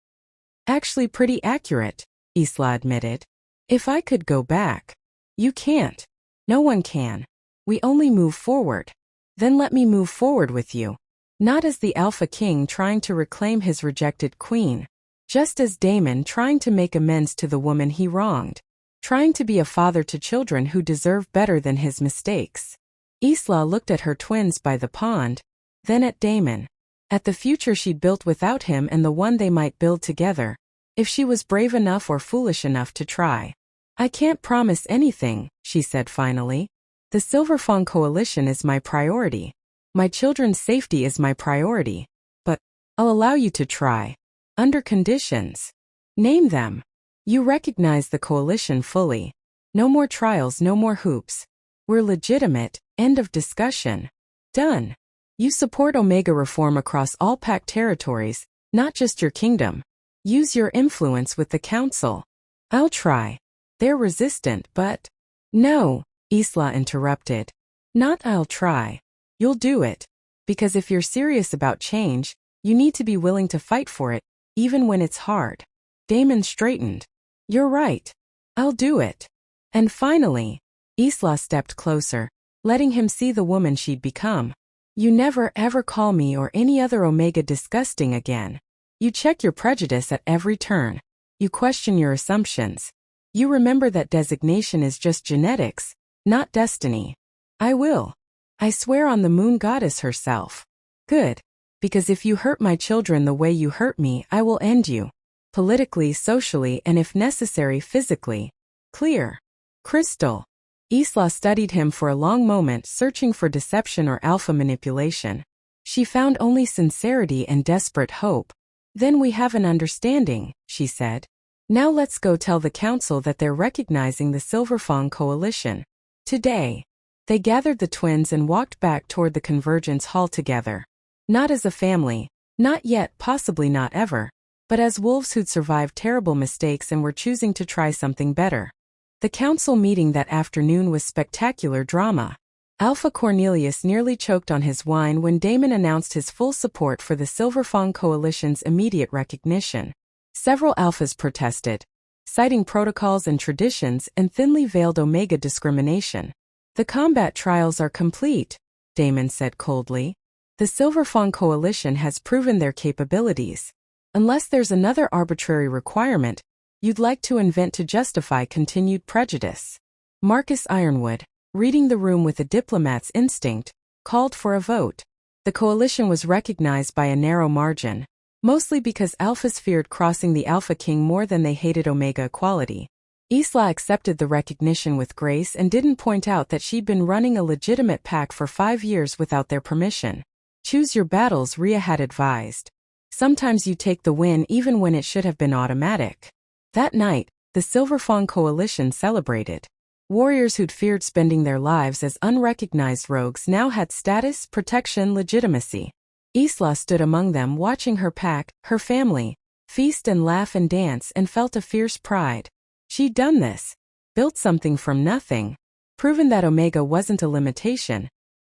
actually pretty accurate," Isla admitted. "If I could go back." "You can't. No one can. We only move forward." "Then let me move forward with you. Not as the Alpha King trying to reclaim his rejected queen. Just as Damon trying to make amends to the woman he wronged. Trying to be a father to children who deserve better than his mistakes." Isla looked at her twins by the pond, then at Damon. At the future she'd built without him and the one they might build together, if she was brave enough or foolish enough to try. "I can't promise anything," she said finally. "The Silverfang coalition is my priority. My children's safety is my priority. But I'll allow you to try. Under conditions. Name them. You recognize the coalition fully. No more trials, no more hoops. We're legitimate, end of discussion. Done. You support Omega reform across all pact territories, not just your kingdom. Use your influence with the council." "I'll try. They're resistant, but..." "No," Isla interrupted. "Not I'll try. You'll do it. Because if you're serious about change, you need to be willing to fight for it, even when it's hard." Damon straightened. "You're right. I'll do it." And finally, Isla stepped closer, letting him see the woman she'd become. "You never ever call me or any other Omega disgusting again. You check your prejudice at every turn. You question your assumptions. You remember that designation is just genetics, not destiny." "I will. I swear on the moon goddess herself." "Good. Because if you hurt my children the way you hurt me, I will end you. Politically, socially, and if necessary, physically. Clear. Crystal." Isla studied him for a long moment, searching for deception or alpha manipulation. She found only sincerity and desperate hope. "Then we have an understanding," she said. "Now let's go tell the council that they're recognizing the Silverfang coalition." Today. They gathered the twins and walked back toward the Convergence Hall together. Not as a family, not yet, possibly not ever, but as wolves who'd survived terrible mistakes and were choosing to try something better. The council meeting that afternoon was spectacular drama. Alpha Cornelius nearly choked on his wine when Damon announced his full support for the Silverfang coalition's immediate recognition. Several alphas protested, citing protocols and traditions and thinly veiled Omega discrimination. "The combat trials are complete," Damon said coldly. The Silverfang coalition has proven their capabilities. Unless there's another arbitrary requirement you'd like to invent to justify continued prejudice. Marcus Ironwood, reading the room with a diplomat's instinct, called for a vote. The coalition was recognized by a narrow margin, mostly because Alphas feared crossing the Alpha King more than they hated Omega equality. Isla accepted the recognition with grace and didn't point out that she'd been running a legitimate pack for 5 years without their permission. Choose your battles, Rhea had advised. Sometimes you take the win even when it should have been automatic. That night, the Silverfang coalition celebrated. Warriors who'd feared spending their lives as unrecognized rogues now had status, protection, legitimacy. Isla stood among them watching her pack, her family, feast and laugh and dance and felt a fierce pride. She'd done this. Built something from nothing. Proven that Omega wasn't a limitation.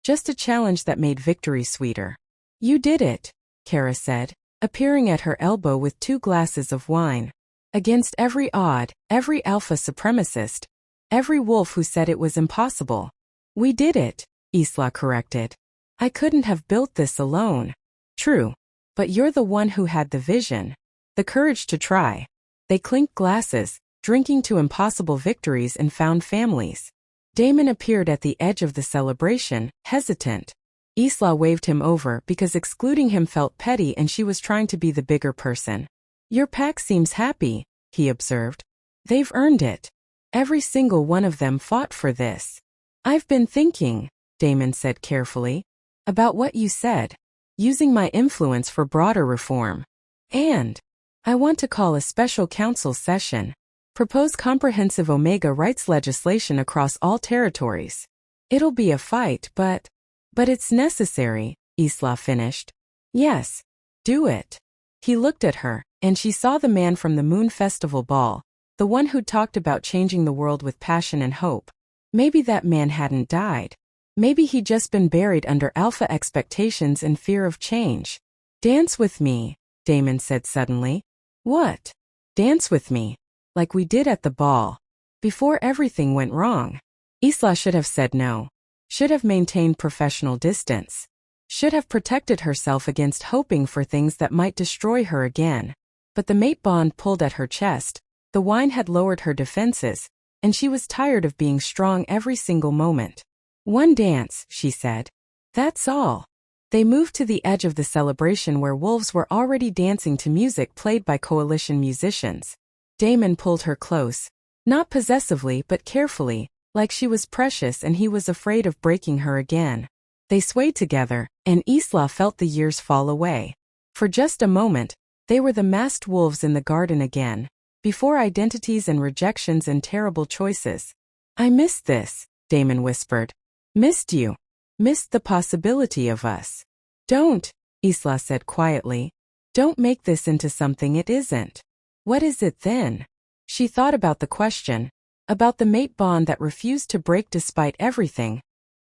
Just a challenge that made victory sweeter. You did it, Kara said, appearing at her elbow with 2 glasses of wine. Against every odd, every alpha supremacist, every wolf who said it was impossible. We did it, Isla corrected. I couldn't have built this alone. True. But you're the one who had the vision. The courage to try. They clinked glasses, drinking to impossible victories and found families. Damon appeared at the edge of the celebration, hesitant. Isla waved him over because excluding him felt petty and she was trying to be the bigger person. Your pack seems happy, he observed. They've earned it. Every single one of them fought for this. I've been thinking, Damon said carefully, about what you said, using my influence for broader reform. And I want to call a special council session. Propose comprehensive Omega rights legislation across all territories. It'll be a fight, but it's necessary, Isla finished. Yes, do it. He looked at her, and she saw the man from the Moon Festival Ball, the one who'd talked about changing the world with passion and hope. Maybe that man hadn't died. Maybe he'd just been buried under alpha expectations and fear of change. Dance with me, Damon said suddenly. What? Dance with me. Like we did at the ball. Before everything went wrong. Isla should have said no. Should have maintained professional distance. Should have protected herself against hoping for things that might destroy her again. But the mate bond pulled at her chest, the wine had lowered her defenses, and she was tired of being strong every single moment. One dance, she said. That's all. They moved to the edge of the celebration where wolves were already dancing to music played by coalition musicians. Damon pulled her close, not possessively but carefully, like she was precious and he was afraid of breaking her again. They swayed together, and Isla felt the years fall away. For just a moment, they were the masked wolves in the garden again, before identities and rejections and terrible choices. I missed this, Damon whispered. Missed you. Missed the possibility of us. Don't, Isla said quietly. Don't make this into something it isn't. What is it then? She thought about the question, about the mate bond that refused to break despite everything,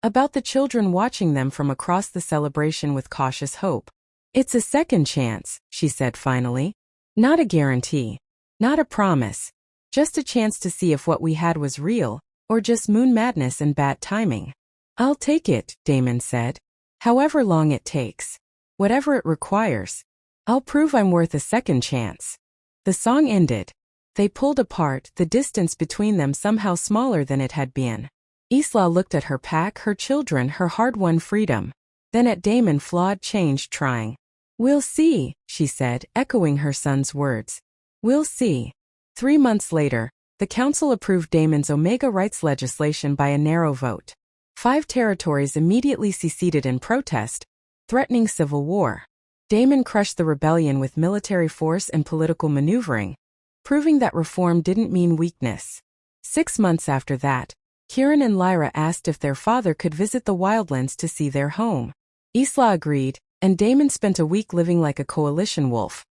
about the children watching them from across the celebration with cautious hope. It's a second chance, she said finally. Not a guarantee. Not a promise. Just a chance to see if what we had was real, or just moon madness and bad timing. I'll take it, Damon said. However long it takes. Whatever it requires. I'll prove I'm worth a second chance. The song ended. They pulled apart, the distance between them somehow smaller than it had been. Isla looked at her pack, her children, her hard-won freedom. Then at Damon, flawed, changed, trying. We'll see, she said, echoing her son's words. We'll see. 3 months later, the council approved Damon's Omega rights legislation by a narrow vote. 5 territories immediately seceded in protest, threatening civil war. Damon crushed the rebellion with military force and political maneuvering, proving that reform didn't mean weakness. 6 months after that, Kieran and Lyra asked if their father could visit the Wildlands to see their home. Isla agreed, and Damon spent a week living like a coalition wolf.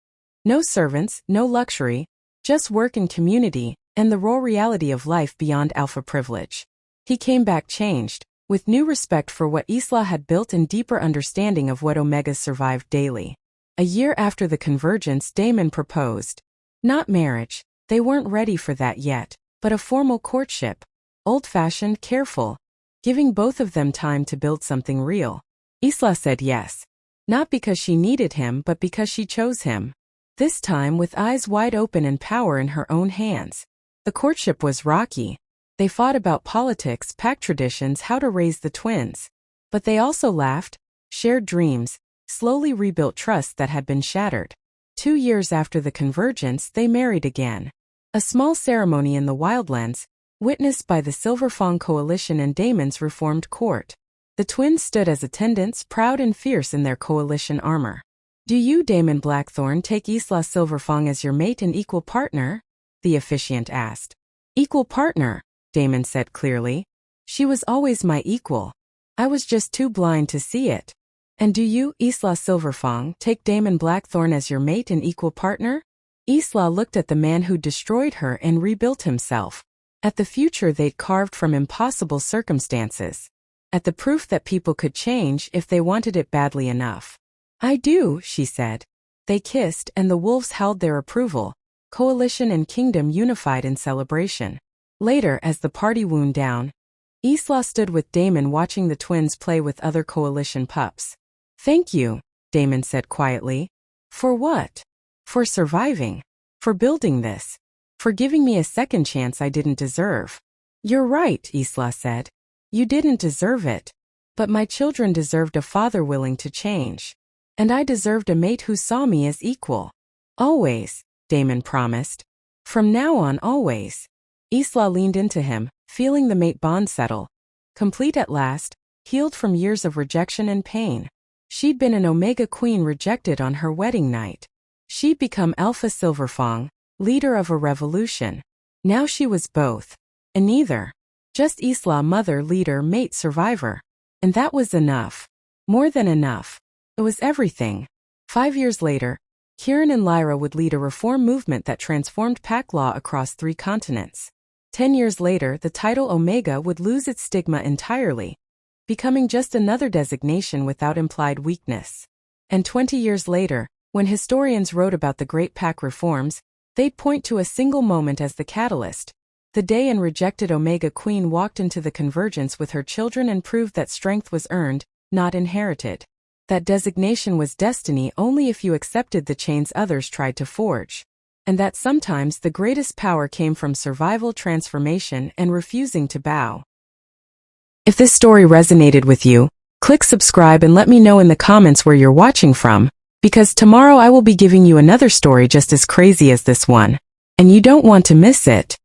No servants, no luxury, just work and community, and the raw reality of life beyond alpha privilege. He came back changed, with new respect for what Isla had built and deeper understanding of what Omegas survived daily. A year after the convergence, Damon proposed. Not marriage, they weren't ready for that yet, but a formal courtship. Old-fashioned, careful, giving both of them time to build something real. Isla said yes, Not because she needed him but because she chose him. This time with eyes wide open and power in her own hands. The courtship was rocky. They fought about politics, pack traditions, how to raise the twins. But they also laughed, shared dreams, slowly rebuilt trust that had been shattered. 2 years after the convergence, they married again. A small ceremony in the Wildlands, witnessed by the Silverfang coalition and Damon's reformed court. The twins stood as attendants, proud and fierce in their coalition armor. "Do you, Damon Blackthorn, take Isla Silverfang as your mate and equal partner?" the officiant asked. "Equal partner," Damon said clearly. "She was always my equal. I was just too blind to see it." "And do you, Isla Silverfang, take Damon Blackthorn as your mate and equal partner?" Isla looked at the man who'd destroyed her and rebuilt himself. At the future they'd carved from impossible circumstances. At the proof that people could change if they wanted it badly enough. "I do," she said. They kissed and the wolves howled their approval. Coalition and kingdom unified in celebration. Later, as the party wound down, Isla stood with Damon watching the twins play with other coalition pups. "Thank you," Damon said quietly. "For what?" "For surviving. For building this. For giving me a second chance I didn't deserve." "You're right," Isla said. "You didn't deserve it. But my children deserved a father willing to change. And I deserved a mate who saw me as equal. Always," Damon promised. "From now on, always." Isla leaned into him, feeling the mate bond settle. Complete at last, healed from years of rejection and pain. She'd been an Omega Queen rejected on her wedding night. She'd become Alpha Silverfang, leader of a revolution. Now she was both. And neither. Just Isla, mother, leader, mate, survivor. And that was enough. More than enough. It was everything. 5 years later, Kieran and Lyra would lead a reform movement that transformed pack law across 3 continents. 10 years later, the title Omega would lose its stigma entirely, becoming just another designation without implied weakness. And 20 years later, when historians wrote about the Great Pack reforms, they'd point to a single moment as the catalyst. The day an rejected Omega Queen walked into the convergence with her children and proved that strength was earned, not inherited. That designation was destiny only if you accepted the chains others tried to forge. And that sometimes the greatest power came from survival, transformation, and refusing to bow. If this story resonated with you, click subscribe and let me know in the comments where you're watching from, because tomorrow I will be giving you another story just as crazy as this one. And you don't want to miss it.